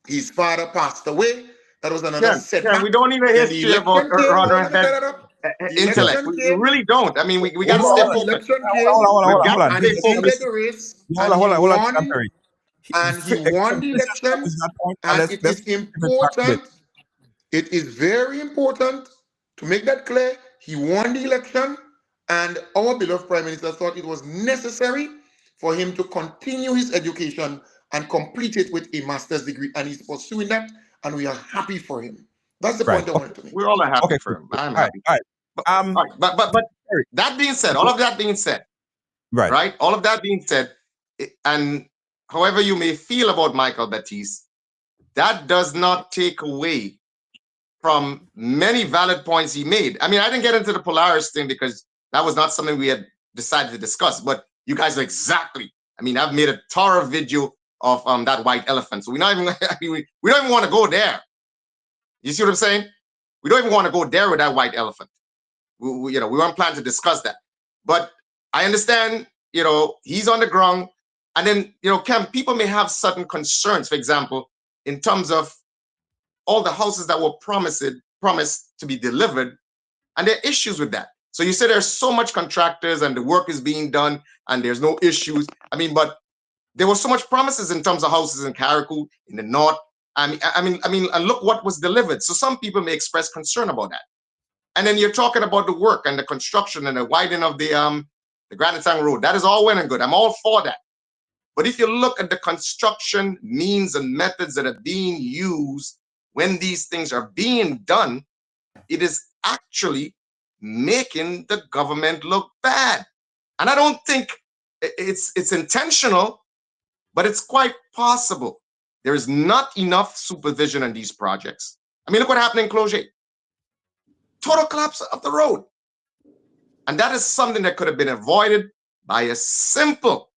His father passed away. That was another setback. Yeah, we don't even history about Ron Redhead intellect. We really don't. I mean, we got to stay focused. Hold on. And he entered the race. Hold on. And he won the election. And it is important. It is very important to make that clear. He won the election, and our beloved Prime Minister thought it was necessary for him to continue his education and complete it with a master's degree. And he's pursuing that, and we are happy for him. That's the point I wanted to make. We're all happy for him. I'm happy. All right. But that being said, all of that being said, right? All of that being said, and however you may feel about Michael Baptiste, that does not take away from many valid points he made. I mean, I didn't get into the Polaris thing because that was not something we had decided to discuss, but you guys are exactly. I mean, I've made a thorough video of that white elephant. So we're not even, we don't even want to go there. You see what I'm saying? We don't even want to go there with that white elephant. We weren't planning to discuss that. But I understand, he's on the ground. And then, Kem, people may have certain concerns, for example, in terms of all the houses that were promised to be delivered, and there are issues with that. So you say there's so much contractors and the work is being done and there's no issues. But there were so much promises in terms of houses in Carriacou, in the north. And look what was delivered. So some people may express concern about that. And then you're talking about the work and the construction and the widening of the Granatang Road. That is all well and good. I'm all for that. But if you look at the construction means and methods that are being used when these things are being done, it is actually making the government look bad. And I don't think it's intentional, but it's quite possible. There is not enough supervision on these projects. Look what happened in Cloget. Total collapse of the road. And that is something that could have been avoided by a simple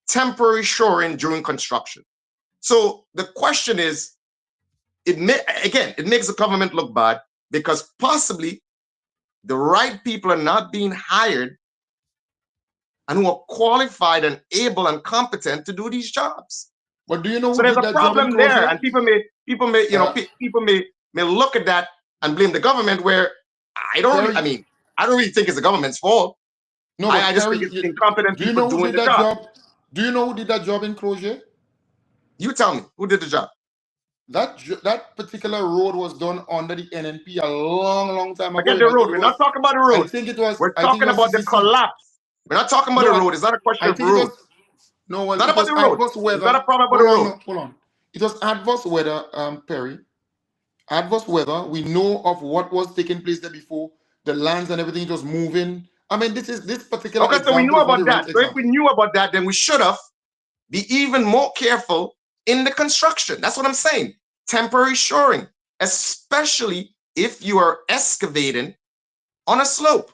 temporary shoring during construction. So the question is, it makes the government look bad because possibly the right people are not being hired and who are qualified and able and competent to do these jobs. But do you know? So there's a problem there, and people may look at that and blame the government. Where I don't really think it's the government's fault. No, I just think it's incompetent people doing the job. Do you know who did that job in Cloget? You tell me who did the job. That particular road was done under the NNP a long time ago. Forget the road. We're not talking about the road. I think it was. We're talking about the collapse. We're not talking about the road. It's not a question of road. No, not about the road. It's not a problem about the road. Hold on. It was adverse weather, Perry. Adverse weather. We know of what was taking place there before. The lands and everything was moving. This particular. Okay, so we knew about that. So if we knew about that, then we should have be even more careful in the construction. That's what I'm saying. Temporary shoring, especially if you are excavating on a slope.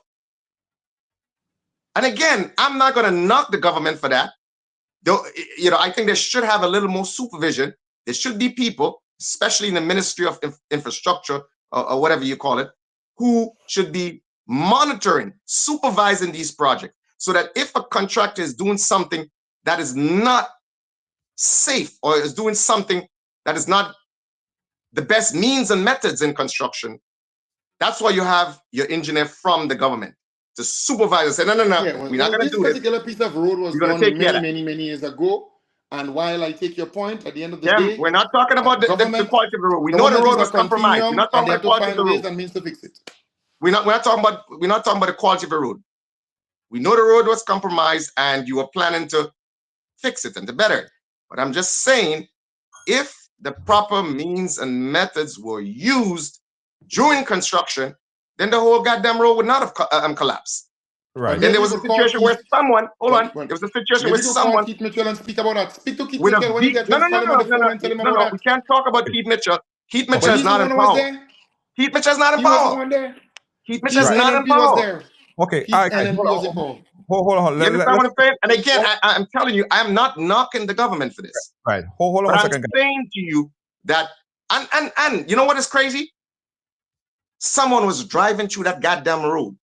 And again, I'm not going to knock the government for that. Though, I think they should have a little more supervision. There should be people, especially in the Ministry of Infrastructure or whatever you call it, who should be monitoring, supervising these projects so that if a contractor is doing something that is not safe or is doing something that is not the best means and methods in construction, that's why you have your engineer from the government to supervise and say, no, we're not going to do this. This particular piece of road was done many years ago. And while I take your point, at the end of the day, we're not talking about the quality of the road. We know the road was compromised. We're not talking about the quality of the road. And means to fix it. We're not talking about the quality of the road. We know the road was compromised, and you are planning to fix it and to better it. But I'm just saying, if the proper means and methods were used during construction, then the whole goddamn road would not have collapsed. Right. Then there was a situation where someone, there was a situation where someone. Keith Mitchell and speak about that. Speak to Keith Mitchell when you get No. We can't talk about Keith Mitchell. Keith Mitchell is not in power. Keith Mitchell is not in power. Keith Mitchell is not in power. Okay, hold on. You understand what I'm saying? And again, I'm telling you, I'm not knocking the government for this. Right. Hold on a second. I'm saying to you that, and you know what is crazy? Someone was driving through that goddamn road.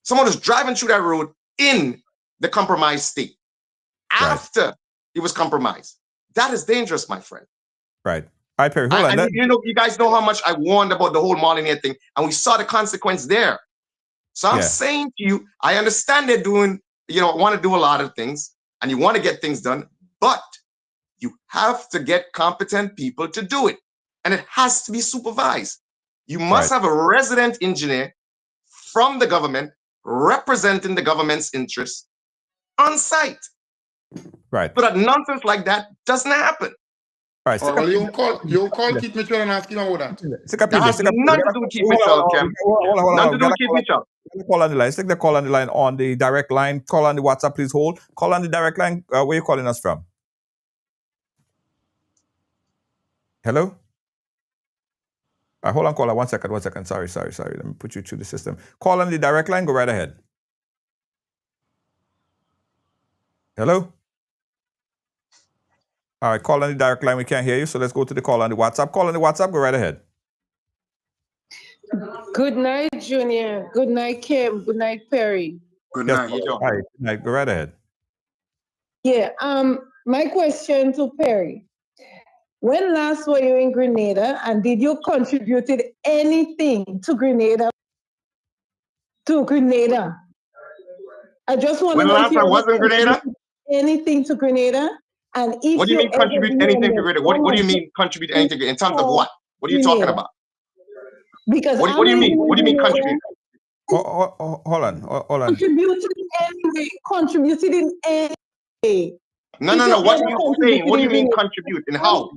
Someone was driving through that road in the compromised state after it was compromised. That is dangerous, my friend. Right. All right, Perry, hold on. You guys know how much I warned about the whole Molyneux thing, and we saw the consequence there. So I'm saying to you, I understand they're doing, want to do a lot of things, and you want to get things done, but you have to get competent people to do it, and it has to be supervised. You must have a resident engineer from the government representing the government's interests on site. Right. So that nonsense like that doesn't happen. All right. You'll call Keith Mitchell and ask him about that. That has nothing to do with Keith Mitchell, Kem. Nothing to do with Keith Mitchell. Call on the line. Let's take the call on the line on the direct line. Call on the WhatsApp, please hold. Call on the direct line. Where are you calling us from? Hello? Hold on, caller. One second. Sorry. Let me put you through the system. Call on the direct line. Go right ahead. Hello? All right, call on the direct line. We can't hear you, so let's go to the call on the WhatsApp. Call on the WhatsApp. Go right ahead. Good night, Junior. Good night, Kim. Good night, Perry. Good Yes, night. all right. Good night. Go right ahead. Yeah. My question to Perry: when last were you in Grenada, and did you contributed anything to Grenada? I just want When to know if last you I ever was in Grenada? contributed anything to Grenada, and if What do you mean ever contribute did anything to any Grenada? What do you mean contribute anything in terms of for what? What are you talking Grenada? about? Because What I'm do you living mean? in What do you mean Grenada. contribute? Hold on. Contributed in any way. No. If What ever are you contributed saying? What do you in mean Grenada. contribute and how?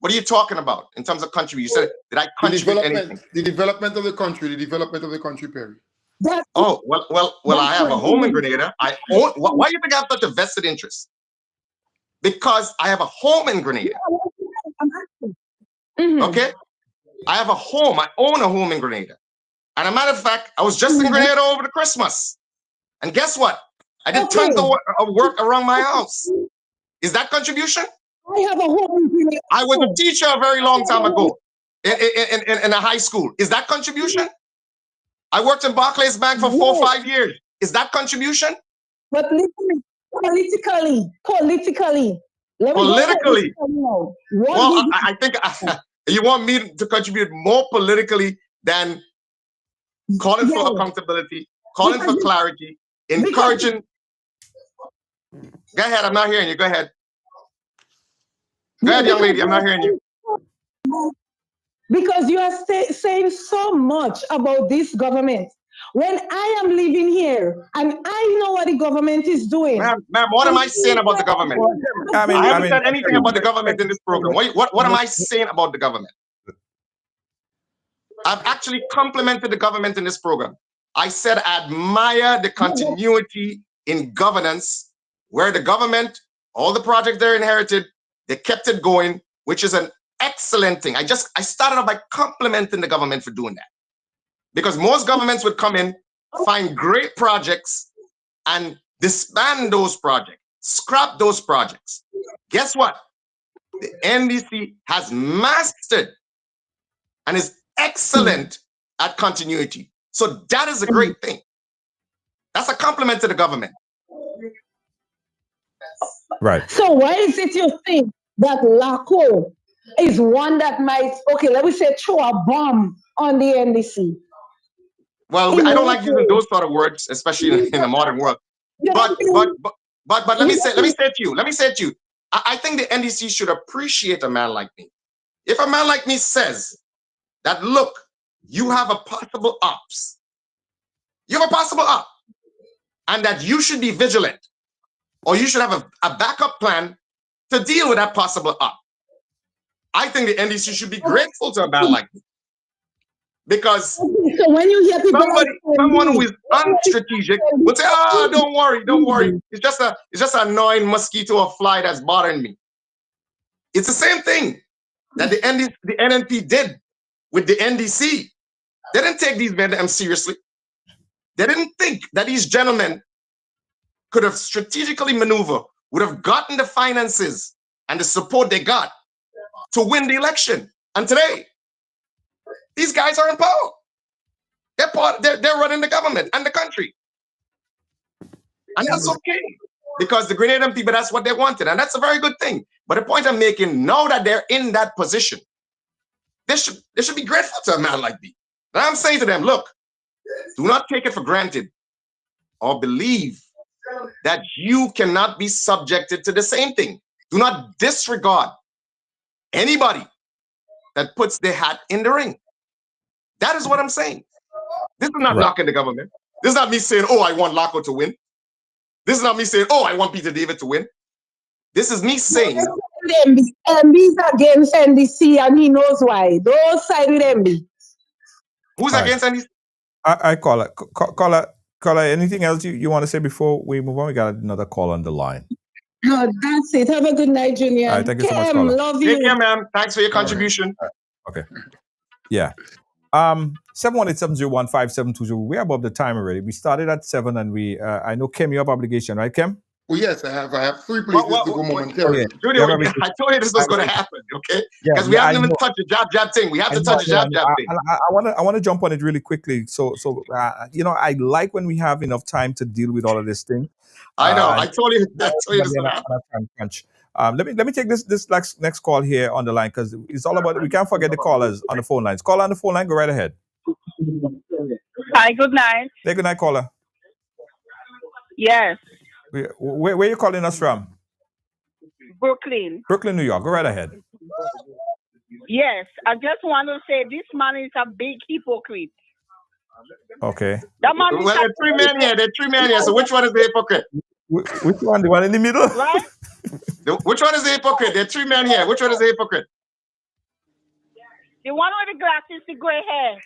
What are you talking about in terms of contribute? You said, did I contribute anything? The development of the country, Perry. That's Oh, well, I have a home in Grenada. I own, why do you think I have such a vested interest? Because I have a home in Grenada. Okay? I have a home. I own a home in Grenada. And a matter of fact, I was just in Grenada over the Christmas. And guess what? I did tons of work around my house. Is that contribution? I have a home in Grenada. I was a teacher a very long time ago in a high school. Is that contribution? I worked in Barclays Bank for 4 or 5 years. Is that contribution? But listen, politically. Politically. Well, I think you want me to contribute more politically than calling for accountability, calling for clarity, encouraging. Go ahead, I'm not hearing you. Go ahead. Go ahead, young lady, I'm not hearing you. Because you are saying so much about this government. When I am living here and I know what the government is doing. Ma'am, what am I saying about the government? I haven't said anything about the government in this program. What am I saying about the government? I've actually complimented the government in this program. I said I admire the continuity in governance where the government, all the projects they're inherited, they kept it going, which is an excellent thing. I started off by complimenting the government for doing that. Because most governments would come in, find great projects, and disband those projects, scrap those projects. Guess what? The NDC has mastered and is excellent at continuity. So that is a great thing. That's a compliment to the government. Right. So why is it you think that LACO is one that might, okay, let me say, throw a bomb on the NDC? Well, I don't like using those sort of words, especially in the modern world. But let me say to you, I think the NDC should appreciate a man like me. If a man like me says that, look, you have a possible ops, and that you should be vigilant, or you should have a backup plan to deal with that possible op. I think the NDC should be grateful to a man like me. Because so when you hear someone who is unstrategic would say, "Oh, don't worry. It's just an annoying mosquito or fly that's bothering me." It's the same thing that the NNP did with the NDC. They didn't take these men seriously. They didn't think that these gentlemen could have strategically maneuvered, would have gotten the finances and the support they got to win the election. And today, these guys are in power. They're running the government and the country. And that's okay. Because the Grenadian people, that's what they wanted. And that's a very good thing. But the point I'm making, now that they're in that position, they should be grateful to a man like me. And I'm saying to them, look, do not take it for granted or believe that you cannot be subjected to the same thing. Do not disregard anybody that puts their hat in the ring. That is what I'm saying. This is not knocking the government. This is not me saying, oh, I want LACO to win. This is not me saying, oh, I want Peter David to win. This is me saying... MB's against NDC and he knows why. Don't side with MB. Who's against NDC? I call it. Caller, anything else you want to say before we move on? We got another call on the line. No, that's it. Have a good night, Junior. All right, thank you so much, caller. Love you. Take care, ma'am. Thanks for your contribution. Okay. Yeah. 718-701-5720. We're above the time already. We started at 7 and I know Kim, you have obligation, right, Kim? Oh yes, I have 3 places to go momentarily. Junior, I told you this was going to happen, okay? Because we haven't even touched the jab thing. We have to touch the jab thing. I want to jump on it really quickly. So I like when we have enough time to deal with all of this thing. I know. I told you this was going to happen. Let me take this next call here on the line because it's all about. We can't forget the callers on the phone lines. Caller on the phone line, go right ahead. Hi, good night. Hey, good night, caller. Yes. Where are you calling us from? Brooklyn. Brooklyn, New York. Go right ahead. Yes, I just want to say this man is a big hypocrite. Okay. That man is there are 3 men here. There are 3 men here. So which one is the hypocrite? Which one? The one in the middle? Right? Which one is the hypocrite? There are 3 men here. Which one is the hypocrite? The one with the glasses, the gray hair.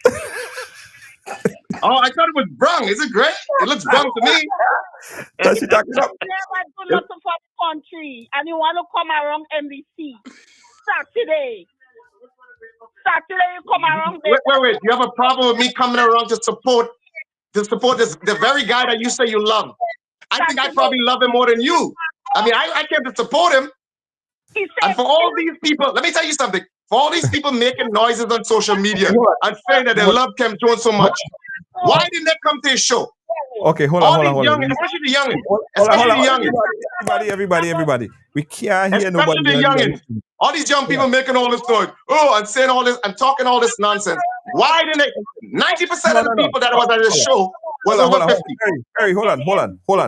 Oh, I thought it was brown. Is it gray? It looks brown to me. Does she talk about? Never do nothing for the country, and you want to come around NBC Saturday. Saturday, you come around. Wait. You have a problem with me coming around to support the very guy that you say you love? I think I probably love him more than you. I mean, I came to support him. And for all these people, let me tell you something. For all these people making noises on social media and saying that they love Kem Jones so much, why didn't they come to his show? Okay, hold on. Especially the youngins. Everybody. We can't hear nobody. Especially the youngins. All these young people making all this noise. And saying all this and talking all this nonsense. Why didn't they? 90% of the people that was at the show was over 50. Harry, hold on. Caller, hold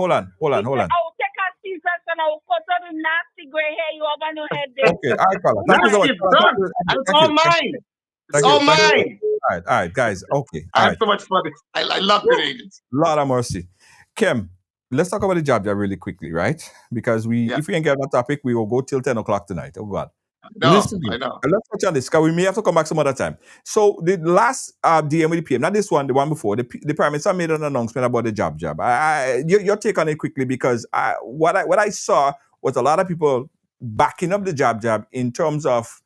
on. I'll take a scissors and I'll cut out the nasty gray hair you have on your head there. Okay, all right, caller. Thank you so much. It's all mine. It's all mine. All right, guys. Okay. I have so much fun. I love Grenadians. Lord have mercy. Kem, let's talk about the jab really quickly, right? Because if we can get on that topic, we will go till 10 o'clock tonight. Oh, God. Listen, I know. Let's touch on this because we may have to come back some other time. So the last DM with the PM, not this one, the one before, the Prime Minister made an announcement about the jab. Your take on it quickly because what I saw was a lot of people backing up the jab in terms of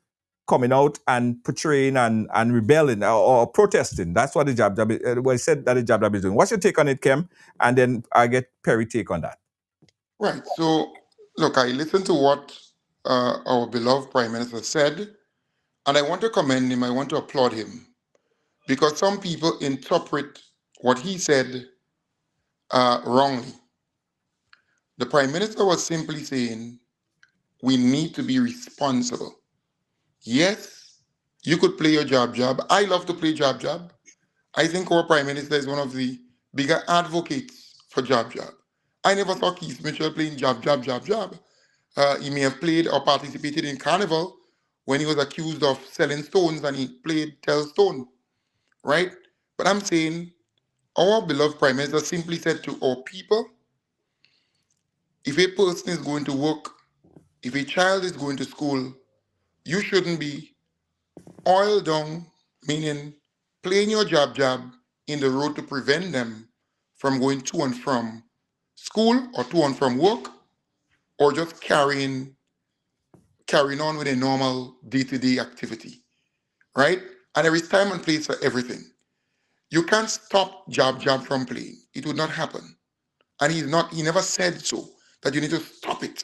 coming out and portraying and rebelling or protesting. That's what the jab is. Well, I said that the jab is doing. What's your take on it, Kem? And then I get Perry take on that. Right. So, look, I listened to what our beloved Prime Minister said, and I want to commend him. I want to applaud him because some people interpret what he said wrongly. The Prime Minister was simply saying we need to be responsible. Yes, you could play your jab. I love to play jab. I think our Prime Minister is one of the bigger advocates for jab. I never saw Keith Mitchell playing jab. He may have played or participated in Carnival when he was accused of selling stones and he played Tell Stone, right? But I'm saying our beloved Prime Minister simply said to our people, if a person is going to work, if a child is going to school, you shouldn't be oiled down, meaning playing your jab in the road to prevent them from going to and from school or to and from work, or just carrying on with a normal day-to-day activity, right? And there is time and place for everything. You can't stop jab from playing. It would not happen. And he never said so, that you need to stop it.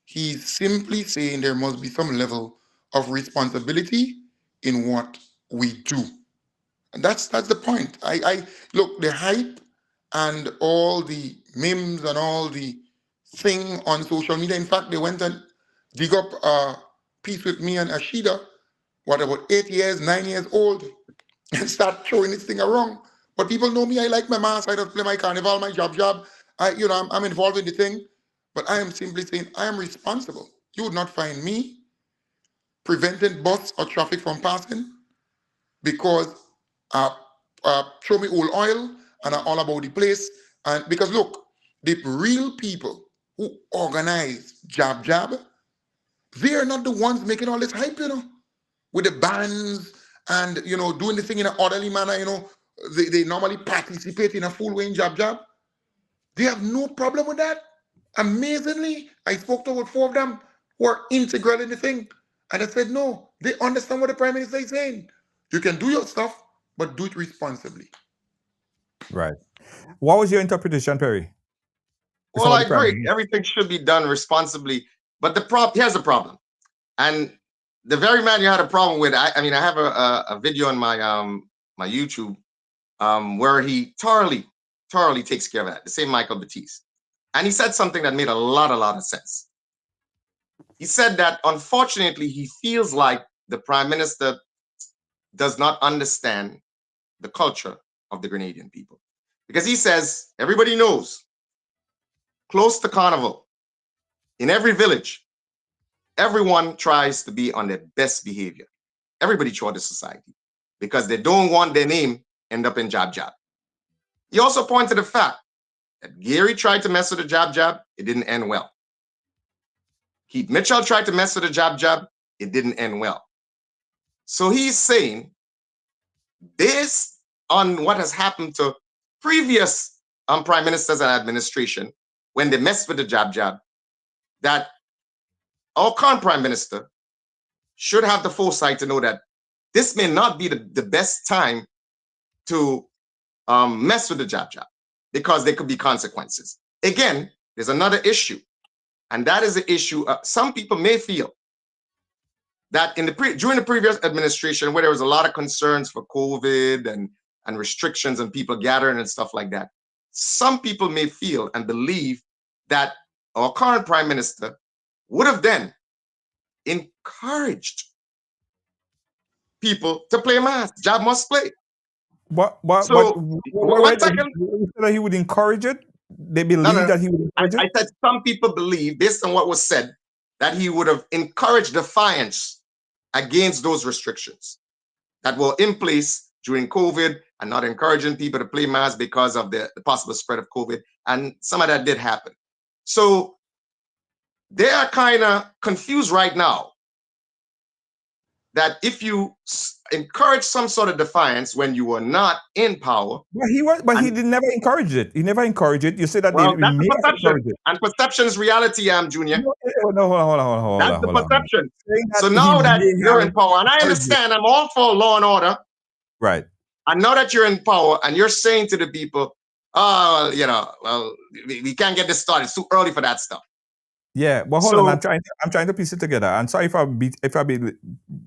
He's simply saying there must be some level of responsibility in what we do. And that's the point. I look, the hype and all the memes and all the thing on social media. In fact, they went and dig up a piece with me and Ashida, about 8 years, 9 years old, and start throwing this thing around. But people know me. I like my mass. I don't play my carnival, my jab. I'm involved in the thing. But I am simply saying I am responsible. You would not find me preventing bus or traffic from passing because show me old oil and are all about the place. And because look, the real people who organize jab, they are not the ones making all this hype, with the bands and, doing the thing in an orderly manner, they normally participate in a full way in jab. They have no problem with that. Amazingly, I spoke to about 4 of them who are integral in the thing. And I said, no, they understand what the Prime Minister is saying. You can do your stuff, but do it responsibly. Right. What was your interpretation, Perry? Well, I agree. Everything should be done responsibly. But here's the problem. And the very man you had a problem with, I have a video on my my YouTube where he thoroughly takes care of that. The same Michael Batiste. And he said something that made a lot of sense. He said that unfortunately he feels like the Prime Minister does not understand the culture of the Grenadian people. Because he says, everybody knows, close to Carnival, in every village, everyone tries to be on their best behavior. Everybody throughout the society, because they don't want their name end up in Jab Jab. He also pointed to the fact that Gary tried to mess with the Jab Jab, it didn't end well. Keith Mitchell tried to mess with the Jab Jab, it didn't end well. So he's saying, based on what has happened to previous prime ministers and administration, when they messed with the Jab Jab, that our current prime minister should have the foresight to know that this may not be the best time to mess with the Jab Jab, because there could be consequences. Again, there's another issue, and that is the issue. Some people may feel that during the previous administration, where there was a lot of concerns for COVID and restrictions and people gathering and stuff like that, some people may feel and believe that our current prime minister would have then encouraged people to play mass. Jab must play. But he would encourage it? They believe that he would encourage it? I said some people believe, based on what was said, that he would have encouraged defiance against those restrictions that were in place during COVID and not encouraging people to play mass because of the possible spread of COVID. And some of that did happen. So they are kind of confused right now that if you encourage some sort of defiance when you were not in power. He did never encourage it. He never encouraged it. You said that well, they that's may the have perception. encouraged it. And perception is reality, Junior. No, hold on. That's the perception. So that now he that may you're have in power, and I understand, I'm all for law and order. Right. And now that you're in power and you're saying to the people, oh, we can't get this started. It's too early for that stuff. Yeah, but hold on. I'm trying to piece it together. I'm sorry if I be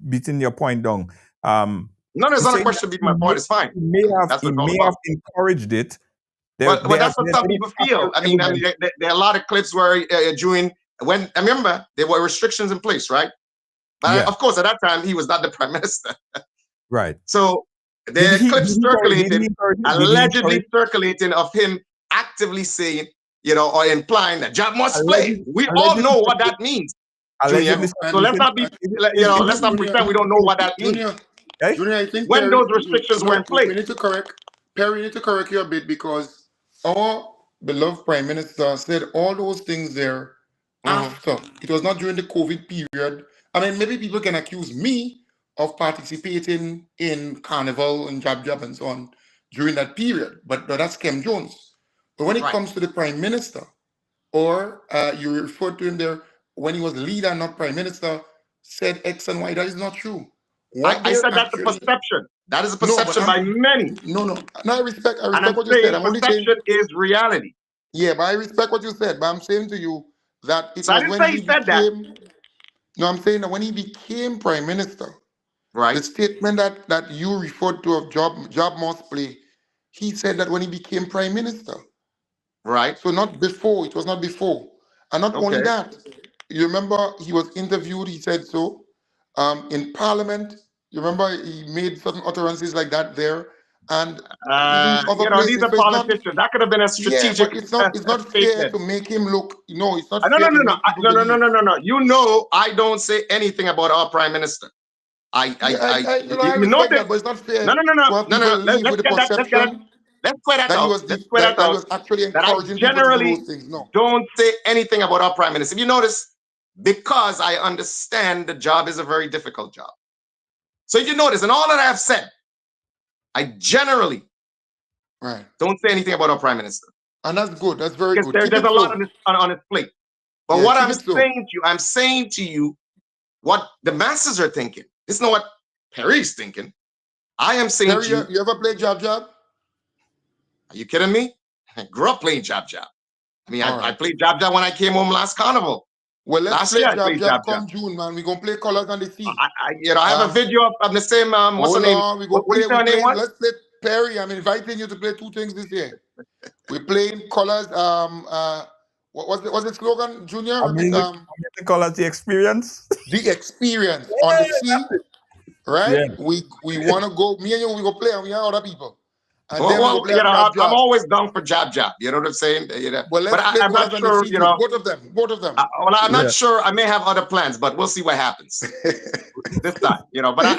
beating your point down. No, there's not a question beating my point. It's fine. He may have encouraged it. But that's what some people feel. I mean, there are a lot of clips where when I remember there were restrictions in place, right? But of course, at that time he was not the prime minister. Right. So there are clips circulating, allegedly circulating of him actively saying, or implying that Jab must play. We all know what that means. Junior. So let's not be, let's not pretend we don't know what that means. Junior, I think when those restrictions were in place. We need to correct you a bit, because our beloved Prime Minister said all those things there after. It was not during the COVID period. I mean, maybe people can accuse me of participating in Carnival and Jab Jab and so on during that period, but that's Kem Jones. But when it comes to the Prime Minister, or you referred to him there when he was leader, not Prime Minister, said X and Y, that is not true. I said that's a perception. That is a perception by many. No, I respect what you said. I'm only saying perception is reality. Yeah, but I respect what you said. But I'm saying to you that it so was when he said became. That. No, I'm saying that when he became Prime Minister, right? The statement that you referred to of Jab must play, he said that when he became Prime Minister. Right. So not before. It was not before. And not only that, you remember he was interviewed, he said so, in Parliament. You remember he made certain utterances like that there. And these are politicians. That could have been a strategic. Yeah, but it's not fair to make him look. No, it's not fair. No. You know, I don't say anything about our Prime Minister. I know that, but it's not fair. No. Let's clear that out. That was actually encouraging people to do those things. No. Don't say anything about our Prime Minister. If you notice, because I understand the job is a very difficult job. So if you notice, in all that I have said, I generally don't say anything about our Prime Minister. And that's good. That's very good. There's a lot on his plate. But what I'm saying to you, what the masses are thinking. This is not what Perry's thinking. I am saying Perry, to you. You ever played Jab Jab? Are you kidding me? I grew up playing Jab Jab. I mean, All I right. played Jab Jab when I came home last carnival. Well, let's Last play year I Jab played Jab Jab Jab. come June, man. We're gonna play Colors on the Sea. I have a video of the same. What's her name? We go What play. is her name? What? Let's play Perry. I'm inviting you to play 2 things this year. We're playing Colors. What's the slogan, Junior? Amazing Colors, the experience. The experience on the sea, right? Yeah. We want to go. Me and you, we go play, and we have other people. And Well, then we go play Jab Jab. I'm always down for Jab Jab. You know what I'm saying? Well, let's play I'm not Colors on sure. the sea, both of them. Well, I'm not sure. I may have other plans, but we'll see what happens this time. But I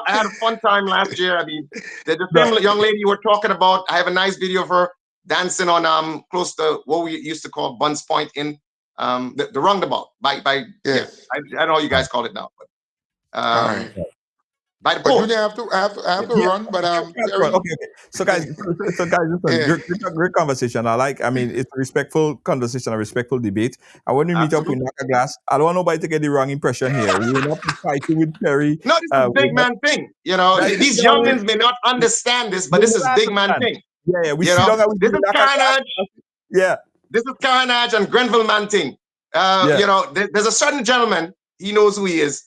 had a fun time last year. I mean, the same young lady you were talking about. I have a nice video of her dancing on close to what we used to call Buns Point in the roundabout by I don't know what you guys call it now, but by the pool. Junior, I have to run, but okay. So guys, great conversation. I mean, it's a respectful conversation, a respectful debate. And when we meet up with Knocker Glass, I don't want nobody to get the wrong impression here. We're not fighting with Perry. No, this is a big man thing. These youngins may not understand this, but this is big man thing. Yeah, this is Carnage. Yeah, this is Carnage and Grenville man thing. There's a certain gentleman. He knows who he is.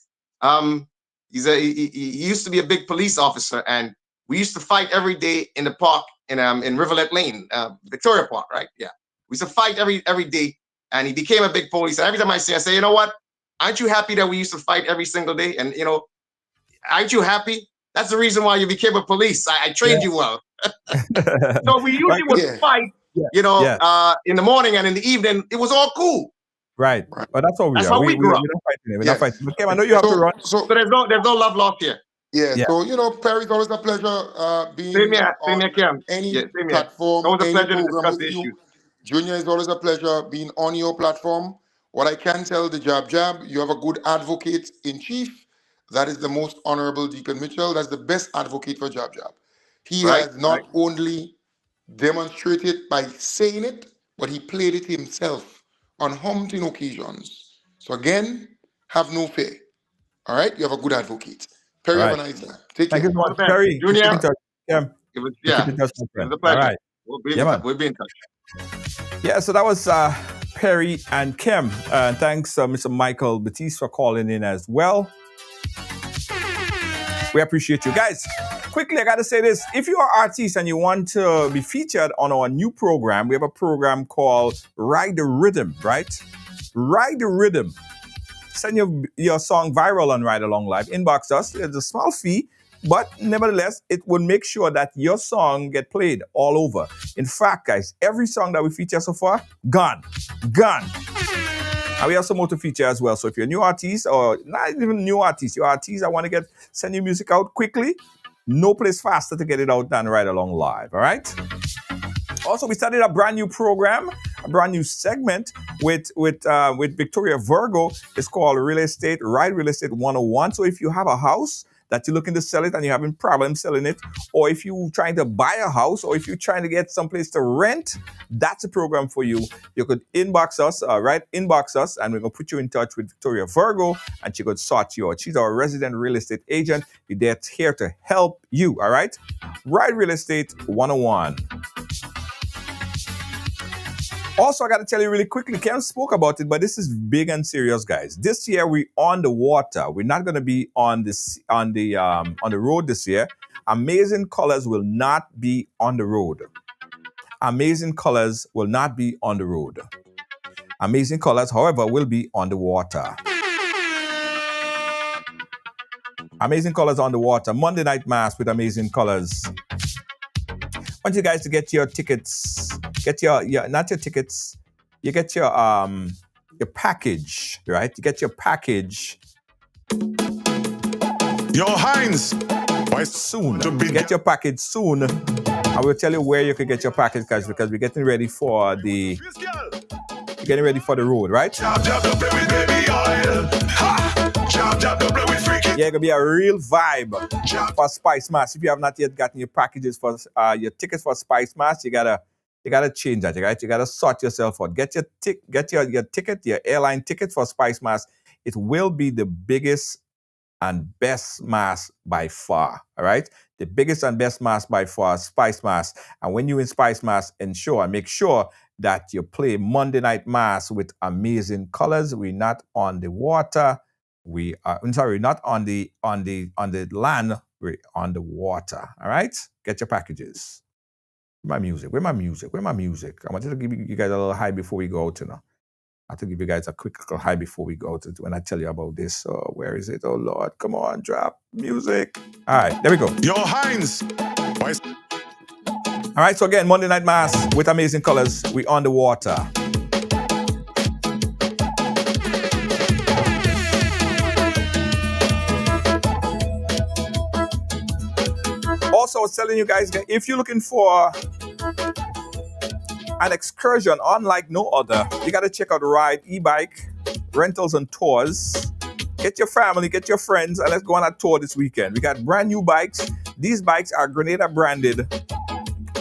He used to be a big police officer, and we used to fight every day in the park in Rivulet Lane, Victoria Park, right? Yeah, we used to fight every day, and he became a big police. And every time I say, you know what? Aren't you happy that we used to fight every single day? And aren't you happy? That's the reason why you became a police. I trained you well. So we usually would fight, in the morning and in the evening. It was all cool. Right. But that's all we are. How we grew up. We're not fighting. But Kim, I know you have to run. So there's no love lost here. Yeah. So Perry, it's always a pleasure being on any platform. Always a pleasure to program discuss the issues. Junior, it's always a pleasure being on your platform. What I can tell the Jab Jab, you have a good advocate in chief. That is the most honorable Deacon Mitchell. That's the best advocate for Jab Jab. He has not only demonstrated by saying it, but he played it himself on hunting occasions. So again, have no fear. All right? You have a good advocate. Perry, have a nice time. Take care. Thank you so much, Perry. Junior. It was a pleasure. All right. We'll be in touch. Yeah, so that was Perry and Kim. Thanks, Mr. Michael Batiste, for calling in as well. We appreciate you. Guys, quickly, I got to say this. If you are an artist and you want to be featured on our new program, we have a program called Ride the Rhythm, right? Ride the Rhythm. Send your song viral on Ride Along Live. Inbox us. It's a small fee, but nevertheless, it will make sure that your song get played all over. In fact, guys, every song that we feature so far, gone. And we have some more to feature as well. So if you're a new artist or not even new artist, you're an artist that want to send your music out quickly, no place faster to get it out than Ride Along Live, all right? Also, we started a brand new program, a brand new segment with Victoria Virgo. It's called Ride Real Estate 101. So if you have a house that you're looking to sell it and you're having problems selling it, or if you're trying to buy a house, or if you're trying to get someplace to rent, that's a program for you. You could inbox us, inbox us, and we're going to put you in touch with Victoria Virgo, and she could sort you out. She's our resident real estate agent. We're here to help you, all right? Ride Real Estate 101. Also, I got to tell you really quickly, Ken spoke about it, but this is big and serious, guys. This year, we're on the water. We're not going to be on the road this year. Amazing Colors will not be on the road. Amazing Colors will not be on the road. Amazing Colors, however, will be on the water. Amazing Colors on the water. Monday Night Mass with Amazing Colors. I want you guys to get your tickets. Get your not your tickets. You get your package, right? You get your package. Your Heinz. Soon. Get your package soon. I will tell you where you can get your package, guys, because we're getting ready for the road, right? Yeah, it's gonna be a real vibe for Spice Mass. If you have not yet gotten your packages for your tickets for Spice Mass, you gotta change that, right? You gotta sort yourself out. Get your ticket, your airline ticket for Spice Mass. It will be the biggest and best mass by far. All right. The biggest and best mass by far is Spice Mass. And when you in Spice Mass, make sure that you play Monday Night Mass with Amazing Colors. We're not on the water. Not on the land. We're on the water. All right. Get your packages. Where my music? I wanted to give you guys a little high before we go out, I have to give you guys a quick little high before we go to when I tell you about this. So where is it? Oh Lord, come on, drop music. All right, there we go. Yo, Heinz. All right, so again, Monday Night Mass with Amazing Colors. We on the water. Also, I was telling you guys, if you're looking for an excursion unlike no other, you got to check out Ride e-bike rentals and tours. Get your family, get your friends, and let's go on a tour this weekend. We got brand new bikes. These bikes are Grenada branded.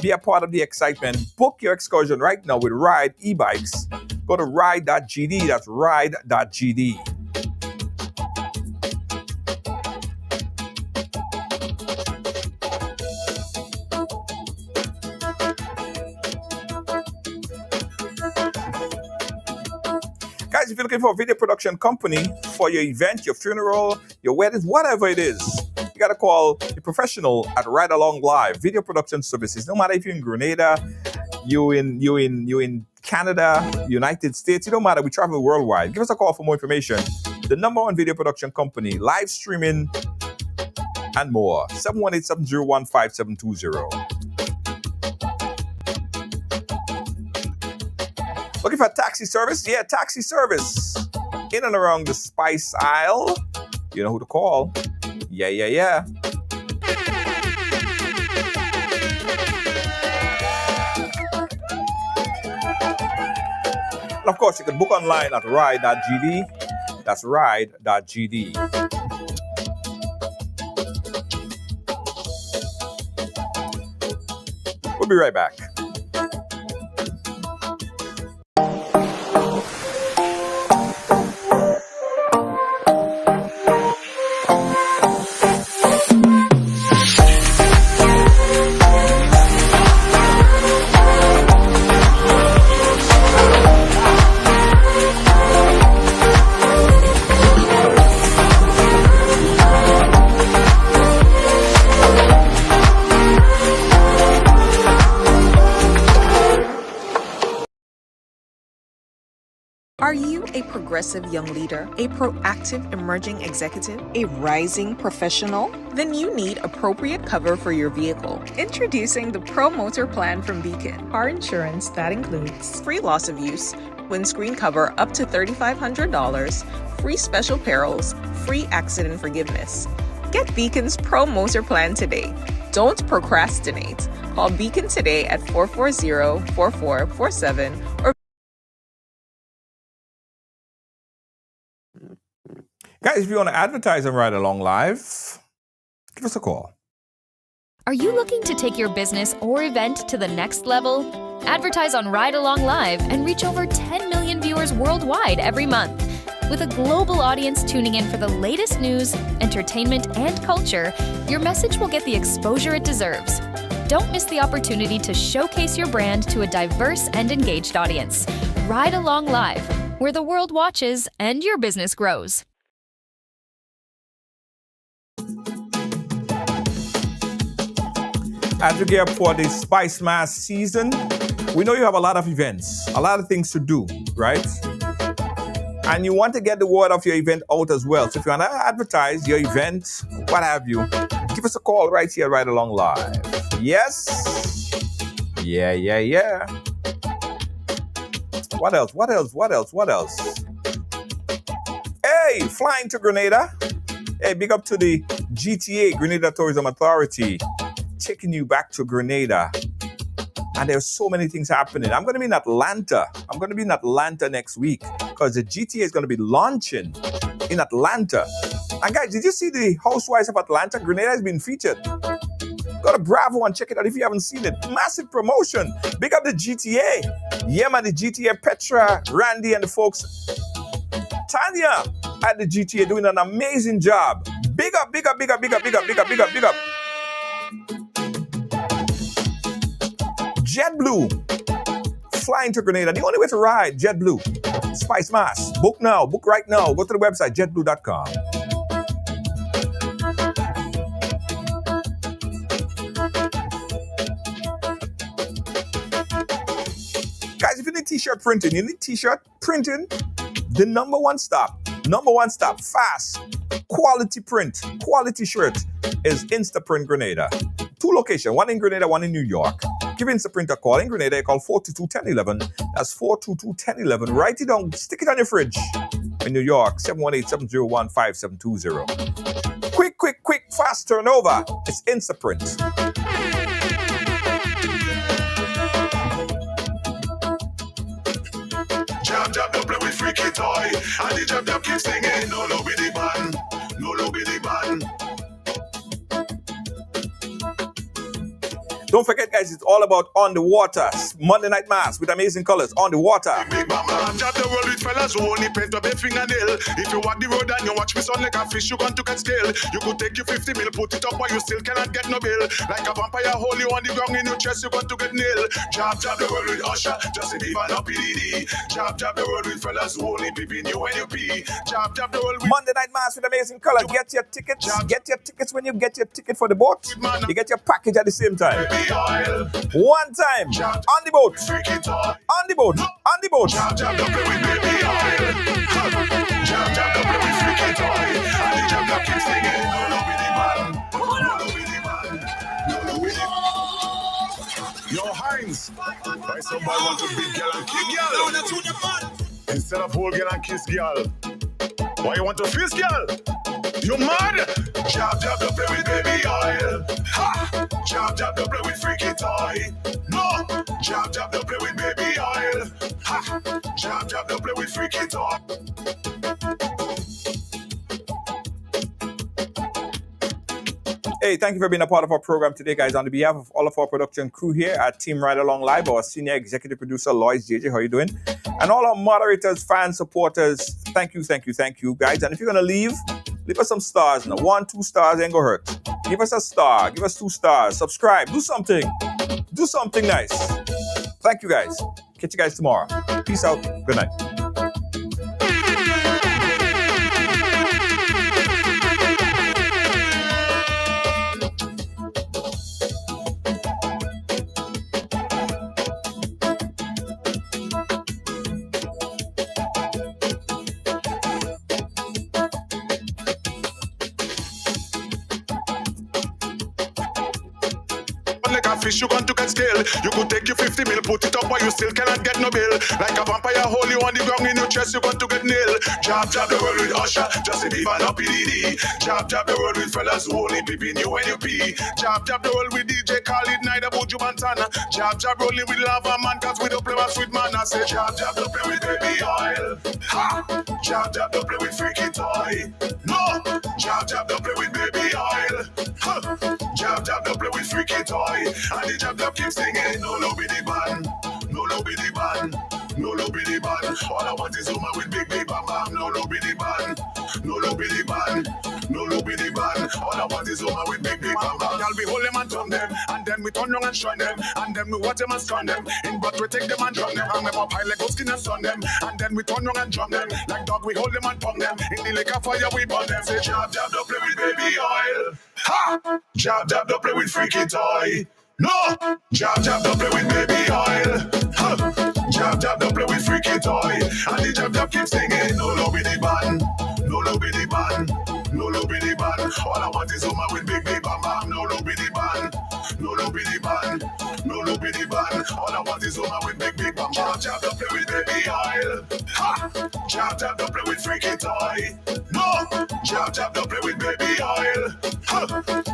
Be a part of the excitement. Book your excursion right now with Ride e-bikes. Go to ride.gd. That's ride.gd. Guys, if you're looking for a video production company for your event, your funeral, your weddings, whatever it is, you got to call a professional at Ride Along Live Video Production Services. No matter if you're in Grenada, you in Canada, United States, it don't matter. We travel worldwide. Give us a call for more information. The #1 video production company, live streaming, and more. 718-701-5720. Looking for a taxi service? Yeah, taxi service. In and around the Spice Isle. You know who to call. Yeah. And of course, you can book online at ride.gd. That's ride.gd. We'll be right back. Are you a progressive young leader, a proactive emerging executive, a rising professional? Then you need appropriate cover for your vehicle. Introducing the Pro Motor Plan from Beacon. Car insurance that includes free loss of use, windscreen cover up to $3,500, free special perils, free accident forgiveness. Get Beacon's Pro Motor Plan today. Don't procrastinate. Call Beacon today at 440-4447 or Guys, if you want to advertise and Ride Along Live, give us a call. Are you looking to take your business or event to the next level? Advertise on Ride Along Live and reach over 10 million viewers worldwide every month. With a global audience tuning in for the latest news, entertainment, and culture, your message will get the exposure it deserves. Don't miss the opportunity to showcase your brand to a diverse and engaged audience. Ride Along Live, where the world watches and your business grows. As we gear up for the Spice Mass season, we know you have a lot of events, a lot of things to do, right? And you want to get the word of your event out as well. So if you want to advertise your event, what have you, give us a call right here, Ride Along Live. Yes? Yeah. What else? Hey, flying to Grenada. Hey, big up to the GTA, Grenada Tourism Authority, taking you back to Grenada. And there's so many things happening. I'm going to be in Atlanta. Next week because the GTA is going to be launching in Atlanta. And guys, did you see the Housewives of Atlanta? Grenada has been featured. Go to Bravo and check it out if you haven't seen it. Massive promotion. Big up the GTA. Yeah, man, the GTA, Petra, Randy, and the folks. Tanya at the GTA doing an amazing job. Big up, big up, big up, big up, big up, big up, big up, big up. JetBlue. Flying to Grenada. The only way to ride, JetBlue. Spice Mass. Book now. Book right now. Go to the website, jetblue.com. Guys, if you need t-shirt printing, the number one stop, fast, quality print, quality shirt is Instaprint Grenada. 2 locations, one in Grenada, one in New York. Give Instaprint a call. In Grenada, you call 422-1011. That's 422-1011. Write it down, stick it on your fridge. In New York, 718-701-5720. Quick, fast turnover. It's Instaprint. Jab, don't play with freaky toy. And the jab keeps singing, no low be the band, no low be the band. Don't forget, guys, it's all about On the Water. Monday Night Mass with amazing colors. On the Water. Big mama, jab the world with fellas who only paint up a fingernail. If you walk the road and you watch me sound like a fish, you going to get stale. You could take your 50 mil, put it up, but you still cannot get no bill. Like a vampire, hold you on the ground in your chest, you going to get nailed. Jab the world with Usher, just to be an PDD. Jab the world with fellas who only peeping you when you pee. Jab the world with Monday Night Mass with amazing colors. Get your tickets. Get your tickets when you get your ticket for the boat. You get your package at the same time. One time on the boat. On the boat. On the boat. Jab don't play with baby oil. Jab don't play with freaky toy. And the jab keeps singing, no low be the band, no low be the band, no low be the band. Yo, Heinz, why somebody want to big girl and kick girl? Instead of hold girl and kiss girl, why you want to fist girl? You mad? Jab don't play with baby oil. Ha! Jab don't play with freaky toy. No! Jab don't play with baby oil. Ha! Jab don't play with freaky toy. Hey, thank you for being a part of our program today, guys. On behalf of all of our production crew here at Team Ride Along Live, our senior executive producer, Lois JJ, how you doing? And all our moderators, fans, supporters, thank you, guys. And if you're going to leave us some stars. Now, 1, 2 stars ain't gonna hurt. Give us a star. Give us 2 stars. Subscribe. Do something. Do something nice. Thank you, guys. Catch you guys tomorrow. Peace out. Good night. Fish, you going to get stale. You could take your 50 mil, put it up, but you still cannot get no bill. Like a vampire, hold you on the ground in your chest, you going to get nailed. Jab the world with Usher, just to be an PDD. Jab the world with fellas who only peeping you when you pee. Jab the world with DJ Khalid, Naida Buju Montana. Jab rolling with Lava Man, cause we don't play with sweet man. I say jab don't play with baby oil. Ha! Jab don't play with freaky toy. No! Jab don't play with baby oil. Huh. Jab don't play with freaky toy. And the jab keeps singing, no low be the band, no low be the band, no low be the band. All I want is woman with big bam bam, no low be the band, no low be the band, no low be the band. All I want is woman with big bam bam. Y'all be hold them and turn them, and then we turn round and shun them, and then we watch them and stun them. In but we take them and drum them, and we pop high like goat skin and stun them, and then we turn round and drum them. Like dog we hold them and pump them. In the lake of fire we burn them. Say jab don't play with baby oil. Ha! Jab don't play with freaky toy. No! Jab don't play with baby oil. Huh. Jab don't play with freaky toy. And the jab keeps singing, no low be the band, no low be the band, no low be the band. All I want is woman with big bam bam, no low be the band, no low be the band, no low be the band. All I want is woman with big bam bam. Jab don't play with baby oil. Ha! Jab don't play with freaky toy. No! Jab don't play with baby oil. Huh.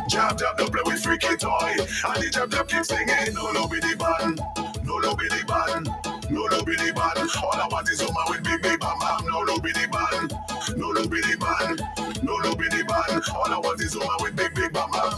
Jab don't play with freaky toy. And the jab keeps singing, no low be the band, no low be the band, no low be the band. All I want is woman with big bam bam, no low be the band, no low be the band, no low be the band. All I want is woman with big bam bam.